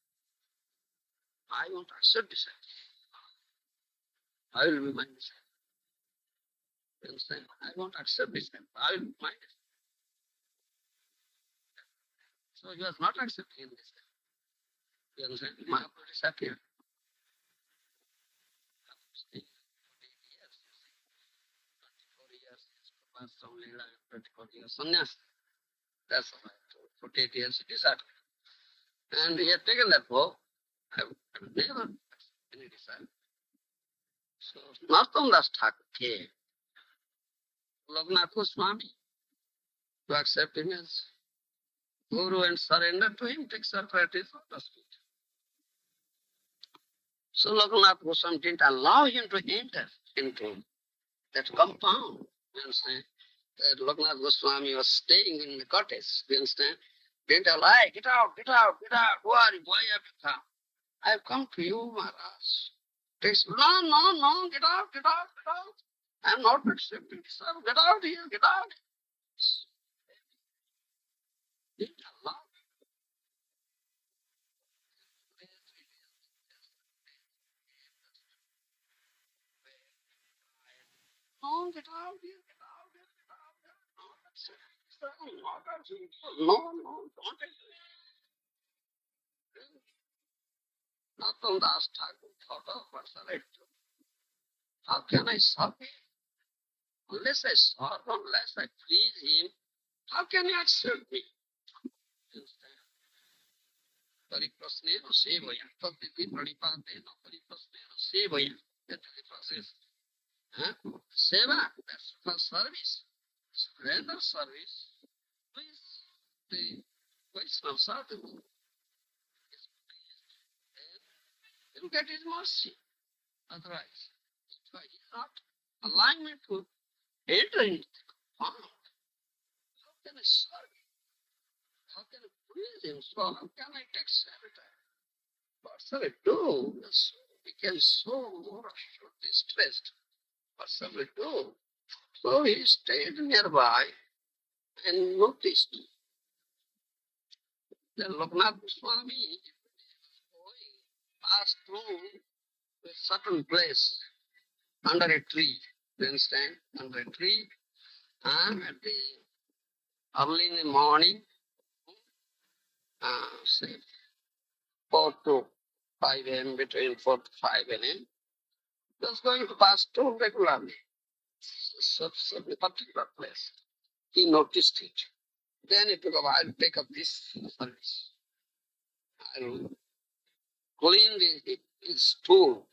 I won't accept disciple. I will be my disciple. You understand? I won't accept disciple. I will be my disciple. So he was not accepting disciple. You understand? Mahaprabhu disappeared. Stayed for 8 years. 24 years is Prabhupada Leela, 24 years sannyas. That's all right. For 8 years it is that. And he had taken that vow. I would never accept any disciple. So Narottam Das Thakur came. Loknath Goswami to accept him as Guru and surrender to him, take separate his lotus feet. So Loknath Goswami didn't allow him to enter into that compound. You understand? That Loknath Goswami was staying in the cottage. You understand? Didn't allow, get out, get out, get out. Who are you? Why have you come? I have come to you, Maharaj. Takes, no, get out, get out, get out. I am not accepting this. Get out here, get out. Didn't allow. No, get out here, get out here, get out here. No, don't take it. Narottam Das Thakur thought of what shall I do? How can I serve him? Unless I serve, unless I please him, how can he accept me? Pariprasnena sevaya. Tadviti pranipatena pariprasnena sevaya. That is the process. Seva, that's for service. Render service. Please, the Vaishnava sadhu. He will get his mercy. Otherwise, if he is not allowing me to enter into the compound, how can I serve him? How can I please him? So how can I take shelter? What shall I do? So he became so more assured, distressed. What shall we do? So he stayed nearby and noticed that Loknath Swami passed through a certain place under a tree. You understand? Under a tree, and at the early in the morning, say 4 to 5 a.m., between 4 to 5 a.m., just going to pass through regularly. Such a particular place. He noticed it. Then he took up, I'll take up this service. I'll clean his stool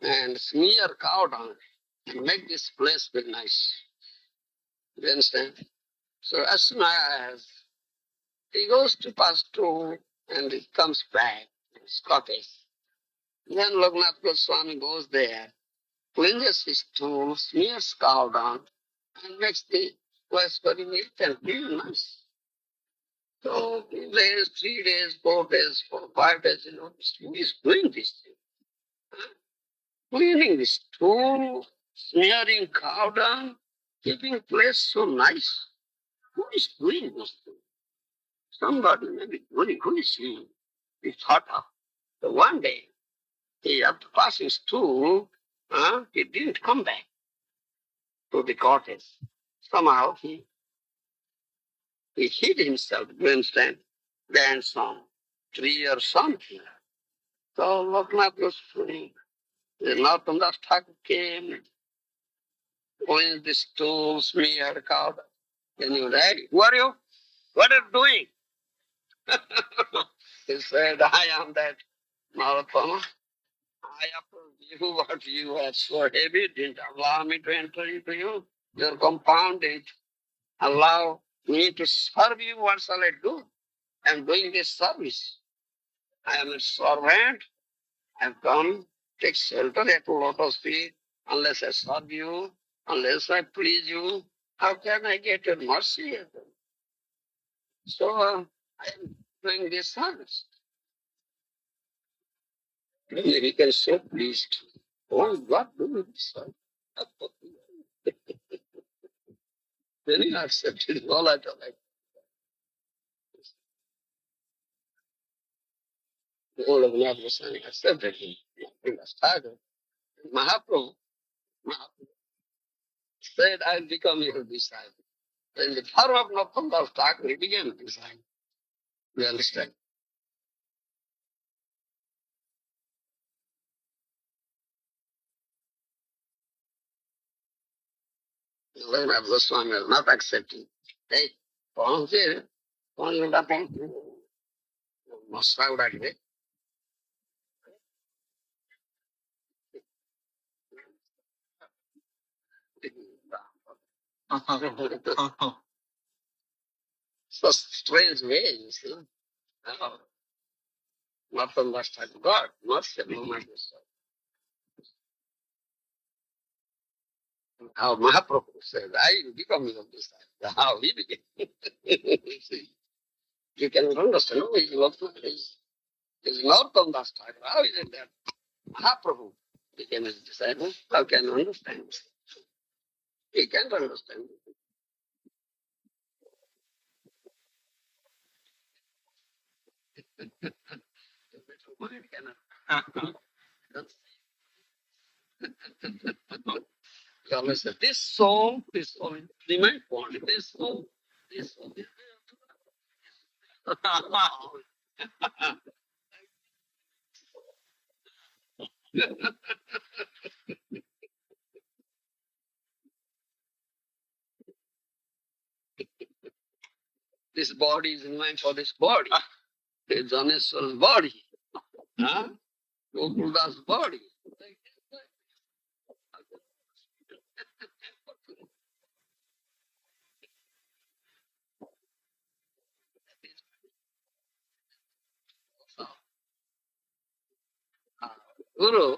and smear cow dung and make this place very nice. You understand? So as soon as he goes to pass through and he comes back to his cottage, then Loknath Goswami goes there, cleanses his stool, smears cow dung, and makes the place very neat and very nice. So 2 days, 3 days, 4 days, 5 days, who is doing this thing? Huh? Cleaning the stool, smearing cow dung, keeping place so nice. Who is doing this thing? Somebody may be doing. Who is he? He thought of. So one day, after passing stool, he didn't come back to the cottage. Somehow he hid himself, you understand, dance on tree or something. So Loknath was free. The Narottam Thakur came, cleansed the stool, smeared cow. Then he was ready. Who are you? What are you doing? He said, I am that Narottam. I approve you what you are so heavy, didn't allow me to enter into you. Your compound didn't allow me to serve you. What shall I do? I am doing this service. I am a servant. I have come, take shelter at lotus feet. Unless I serve you, unless I please you, how can I get your mercy? So I am doing this service. Then he can so pleased. Oh, God, do this service. Then he accepted all I told. The whole of Goswami accepted him. He was tired. Mahaprabhu said, I'll become your disciple. In the form of Narottam Das Thakur, he became a disciple. You understand? Lord Goswami was not accepting. Hey, कौन से कौन लौटा कौन मसला उड़ा के such strange way, you see. Not from that type of God, not the moment. How Mahaprabhu said, I will become your disciple. How he became. See, you can understand. No, he is not from that type. How is it that Mahaprabhu became his disciple? How can you understand? He can't understand. Mind cannot. He always said, this soul, remain only this soul, this soul. This body is meant for this body. It's Janeswar's body. Huh? Gokulda's body. Guru,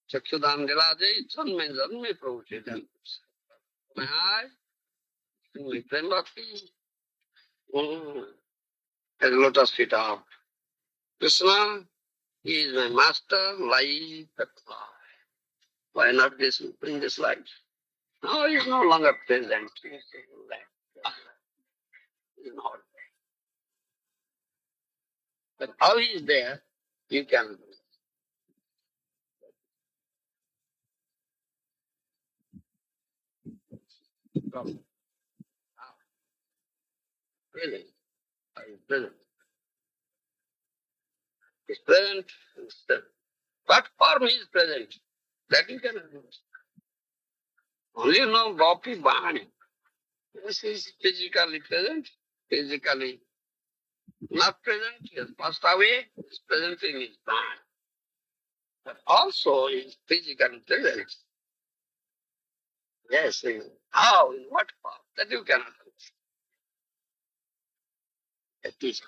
Chakshudam Dilaje, Janme Janme Prabhu Chaitanya. My eye, my friend Bhakti, as lotus feet out. Krishna, he is my master, life. Why not bring this light? No, he is no longer present. He is not. But how he is there, you can. From how? Present. How is present? Is present. What form is present? That you cannot know. Only you know Gopi Bani. This is physically present, physically not present, he has passed away, he is present in his mind. But also is physically present. Yes, how, in what form? That you cannot understand. That is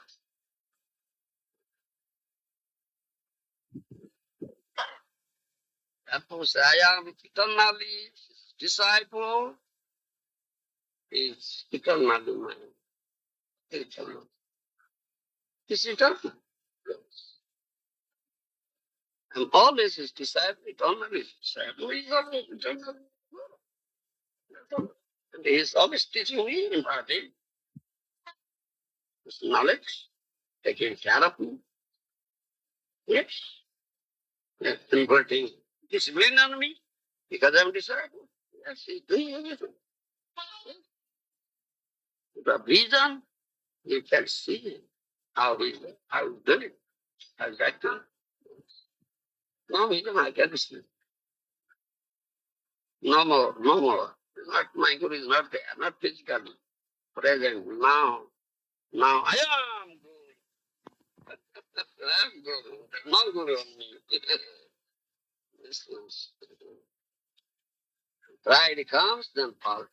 suppose I am eternally his disciple, is eternally mine. Eternal. Is eternal. Yes. And always his disciple, eternally his disciple, is always eternally. And he is always teaching me, imparting his knowledge, taking care of me. Yes. Yes. Converting discipline on me because I'm disciple. Yes, he's doing everything. The reason you can see how he's doing it, how he's acting. No reason I can see. No more, no more. Not, my Guru is not there, not physically present now. Now I am Guru. I'm Guru. There's no Guru on me. This is pride comes, then fall.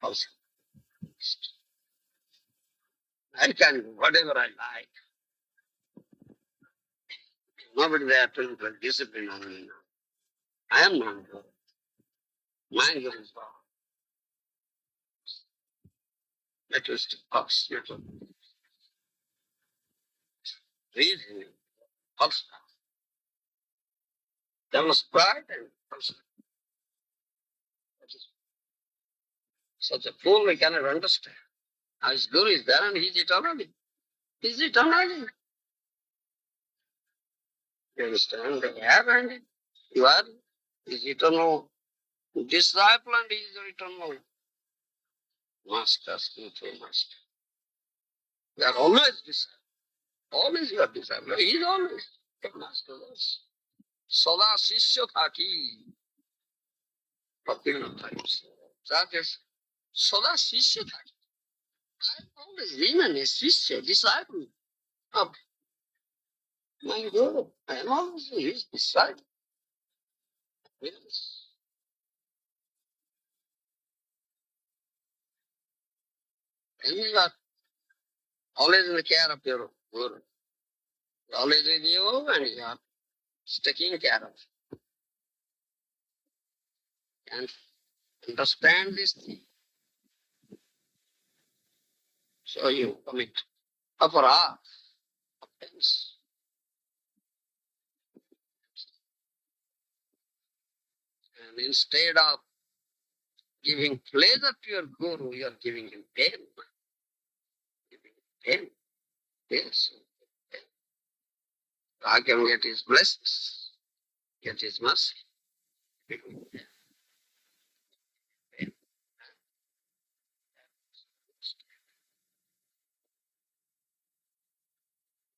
Falls. I can do whatever I like. Nobody there to put discipline on me now. I am not Guru. My Guru is God. That was the false method. Reasoning. False. There was pride and false. Such a fool we cannot understand. Now his Guru is there and he is eternally. He is eternally. You understand? They have and you are his eternal disciple and he is your eternal master, spiritual master. You are always disciple. Always you are disciple. He is always the master. Sada Sishya Thaki. Popular times. That is Sada Sishya Thaki. I have always been a Sishya, disciple of my Guru. I am always his disciple. Yes. And you are always in the care of your Guru. Always with you and you are taking care of. And understand this thing. So you commit aparadh, offense. And instead of giving pleasure to your Guru, you are giving him pain. Giving him pain. Yes. I can get his blessings, get his mercy.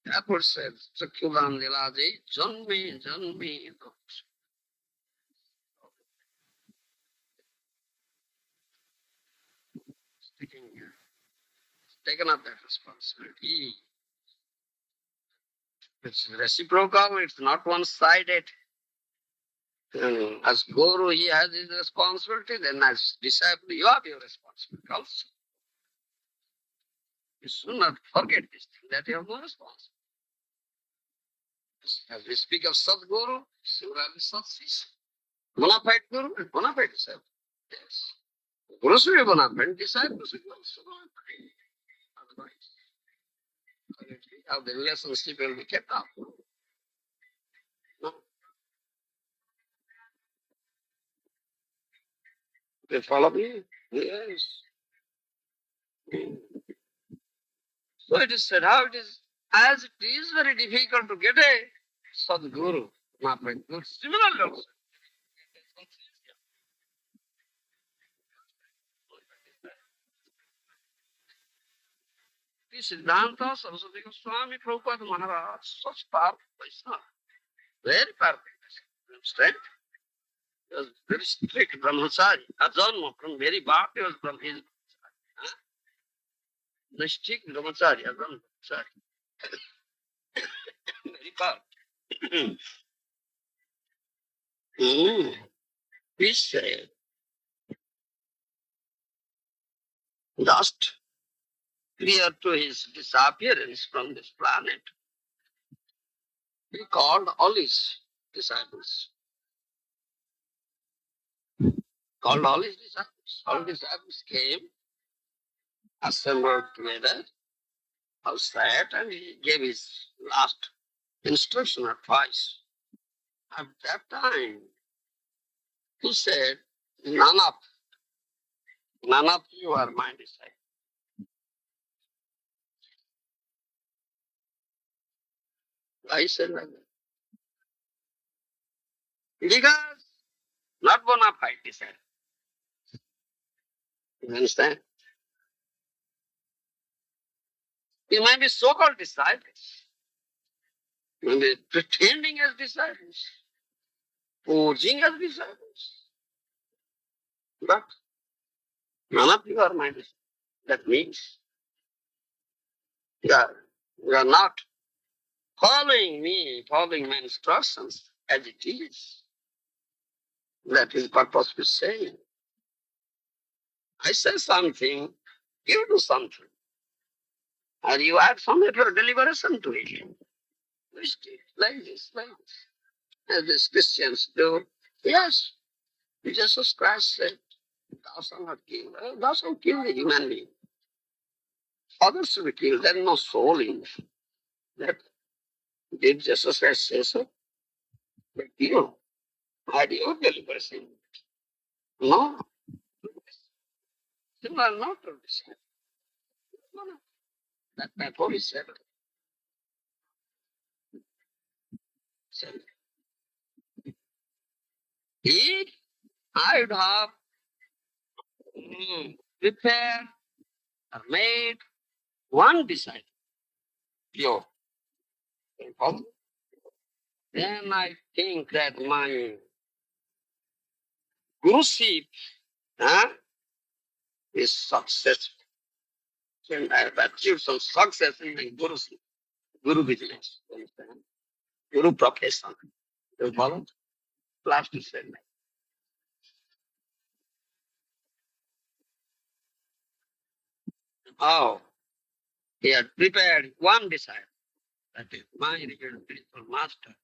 Therefore said, Sakyulam Nilaji, Janmi, Janmi. Taken up that responsibility. It's reciprocal, it's not one-sided. As Guru, he has his responsibility, then as disciple, you have your responsibility also. You should not forget this thing, that you have no responsibility. As we speak of Sadguru, similarly Satsis. Bona fide Guru and bona fide disciple. Yes. Guru should be bona fide, disciple should be also bona fide. Otherwise, how the relationship will be kept up. No. They follow me? Yes. So it is said, how it is, as it is very difficult to get a Sadguru, not my Guru. Similarly also. Siddhanta Saraswati Goswami, Prabhupada Maharaj, such powerful Vaishnava, very powerful. Understand? He was very strict brahmachari. Ajanma, from very birth he was from his the strict brahmachari, Ajanma brahmachari. Very powerful. He said, just prior to his disappearance from this planet, he called all his disciples. Called all his disciples. All disciples came, assembled together, all sat, and he gave his last instruction advice. At that time, he said, none of you are my disciples. I said like that. Because not bona fide disciples. You understand? You might be so-called disciples. You may be pretending as disciples, posing as disciples. But none of you are my disciples. That means you are not following me, following my instructions as it is. That is purpose of saying. I say something, you do something. Or you add some of your deliberation to it. Twist it like this, like this. As these Christians do. Yes, Jesus Christ said, thou shalt not kill. Thou shalt kill the human being. Others will be killed. There is no soul in that. Did Jesus Christ say so? But you had your deliberation. No, you are not a disciple. No, no. That what he said. Said, if I would have prepared or made one disciple pure, then I think that my guruship is successful. And I have achieved some success in my guruship, guru business, understand? Guru profession. You follow? Last to say that. Oh, he had prepared one disciple. That is my revered spiritual master,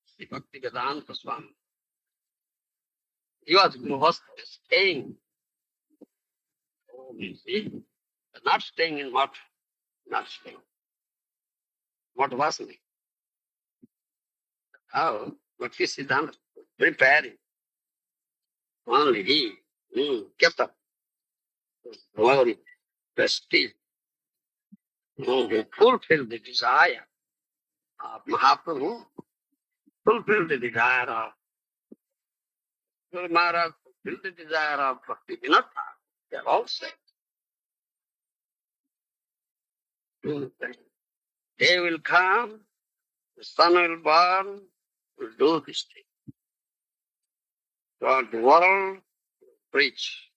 Sri Bhaktivedanta Swami. He was staying. Oh, you see, not staying in what? Not staying. What wasn't he? Oh, but he is done preparing. Only he kept up glory, prestige. He fulfilled the desire of Mahaprabhu, fulfilled the desire of Guru Maharaj, fulfilled the desire of Bhakti Vinod. They are all said. Day will come, the sun will burn, will do this thing. God, the world, preach.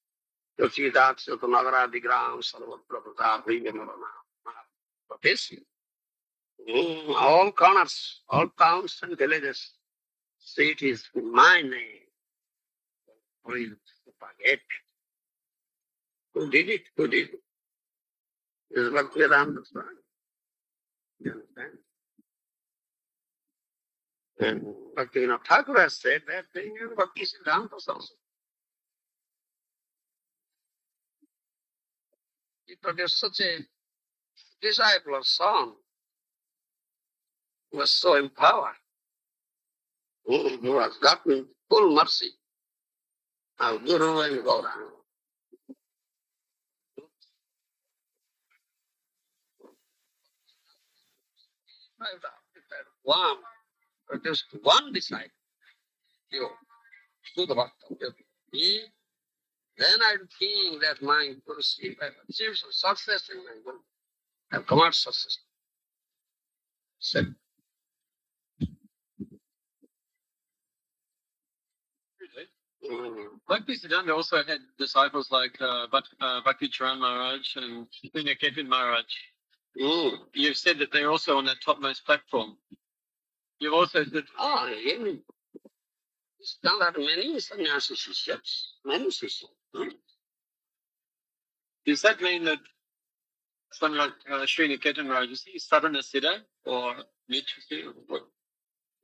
Yochidat, Sotanagara, Digram, Sarva Prabhuta, Vivemanana. Profession. All corners, all towns and villages, cities, my name. Will forget. Who did it? Who did it? This is Bhaktivedanta Swami. You understand? And Bhaktivinoda Thakur has said that thing in Bhakti Siddhanta also. He produced such a disciple or son who was so empowered, who has gotten full mercy of Guru and Gauranga. One, produced one disciple, you, Buddha Bhakta. Then I think that my Guru, I achieved some success in my Guru. have commercial system. So, Bhakti Siddhanta also had disciples like Bhakti Charan Maharaj and Kevin Maharaj. You've said that they're also on that topmost platform. You've also said, he's done that many sannyasi systems, many systems. does that mean that someone like Sri Niketan Maharaj, is he Sadhana Siddha or Nitra Siddha?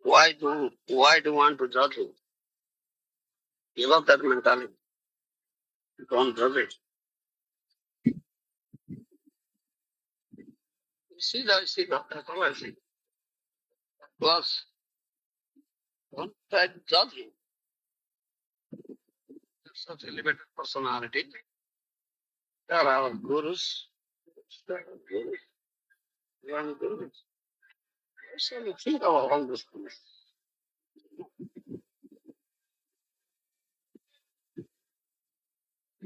Why do you want to judge him? Give up that mentality. Don't judge it. See, that's all I see. Plus, don't try to judge him. That's such a limited personality. They are our gurus. They are our gurus. They are our gurus. So you think about all these things.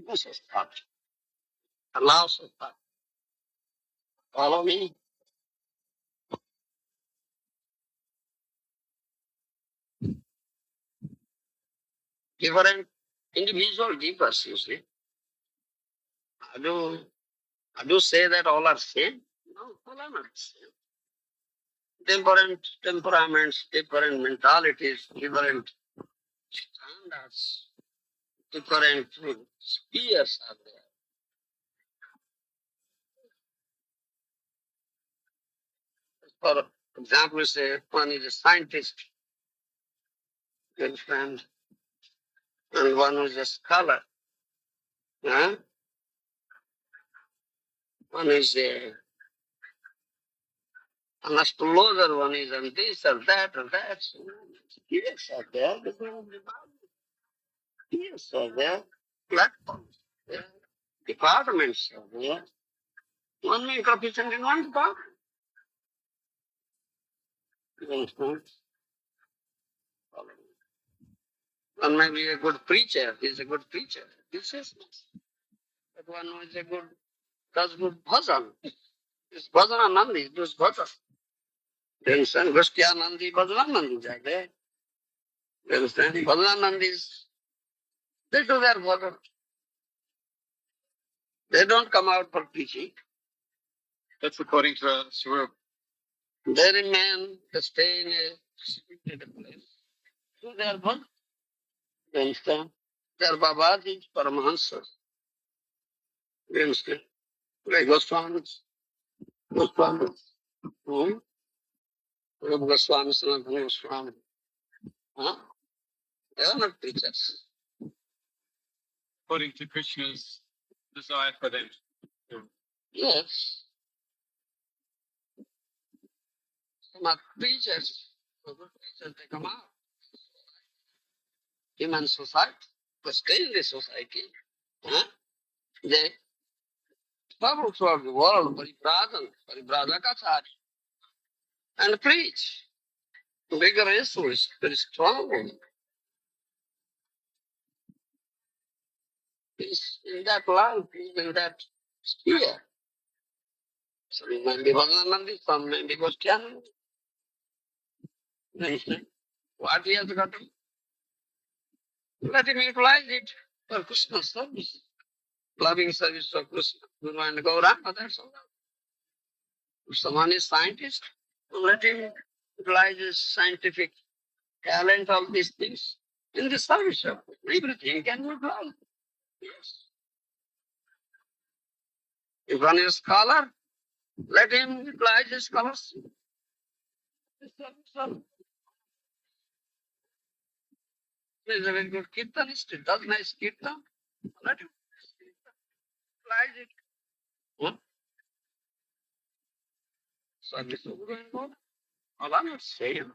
This is thought. Allow some thought. Follow me. Different individual deepers, you see. I do say that all are same. No, all are not same. Different temperaments, different mentalities, different standards, different spheres are there. For example, say one is a scientist, good friend, and one is a scholar. Huh? One is an astrologer, one is on this or that or that. Spheres are there. Spheres are there. Platforms are there. Departments are there. One may represent in one department. You understand? One may be a good preacher. He is a good preacher. This is but one who is a good, does good bhajan. This bhajananandi does bhajan. You understand? Gostyanandi, bhajananandi are there. You understand? Bhajananandis, they do their bhajan. They don't come out for preaching. that's according to Swarup. They remain, they stay in a secluded place. Do their bhajan. You understand? They are Babajis, Paramahansas. You understand? Like Goswamis. Goswamis. Rupa Goswami, Sanatana Goswami. Huh? They are not preachers. According to Krishna's desire for them. Yes. Some are preachers. So good preachers, they come out. Human society. But stay in the society. Huh? They travel throughout the world, Paribradakachari, and preach. Vigorously, very strongly. He's in that life, he's in that sphere. Some may be Bhaganandi, some may be Gostyanandi. Understand? What he has got to do? Let him utilize it for Krishna's service. Loving service of Krishna. Guru and Gauranga, that's all. If someone is scientist, let him utilize his scientific talent, all these things, in the service of everything can be utilized. Yes. If one is a scholar, let him utilize his scholarship. He is a very good kirtanist, he does nice kirtan. Let him utilize it. What? Service of Guru and God. All I'm not saying.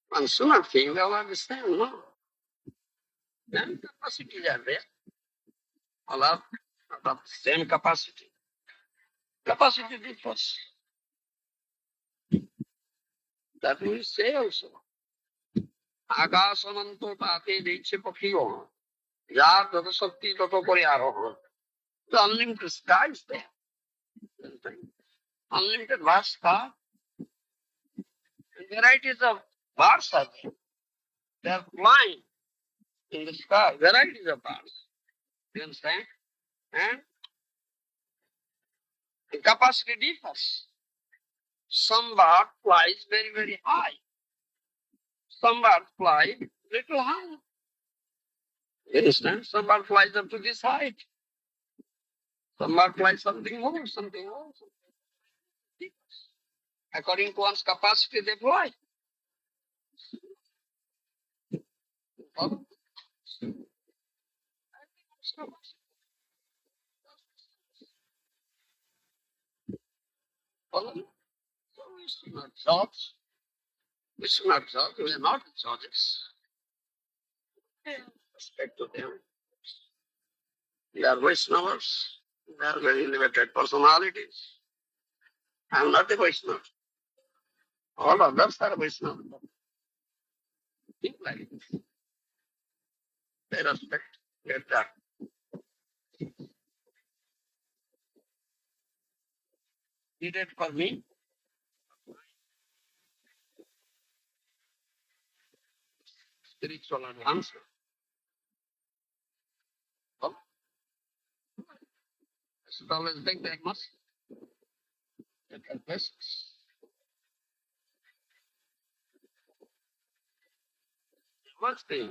One sooner thing, they'll understand, no? Then capacities are there. All have the same capacity. Capacity differs. That we say also. আকাশ অনন্ত তাতে দিচ্ছে পক্ষীগণ, যার যত শক্তি তত করে আরোহণ। The unlimited sky is there. Unlimited vast sky. Varieties of birds are there. They are flying in the sky. Varieties of birds. You understand? And the capacity differs. Some bird flies very, very high. Some bird fly little high. You understand? Some bird flies up to this height. Some bird flies something more, something more. According to one's capacity, they fly. Follow? Follow? So we should not judge. We should not judge. We are not judges. Respect to them. They are Vaishnavas. They are very elevated personalities. I am not a Vaishnava. All others are Vaishnavas. Think like this. They respect. Get that. Needed for me. Spiritual advancement. Oh. I should always beg their mercy. Get their blessings. First thing,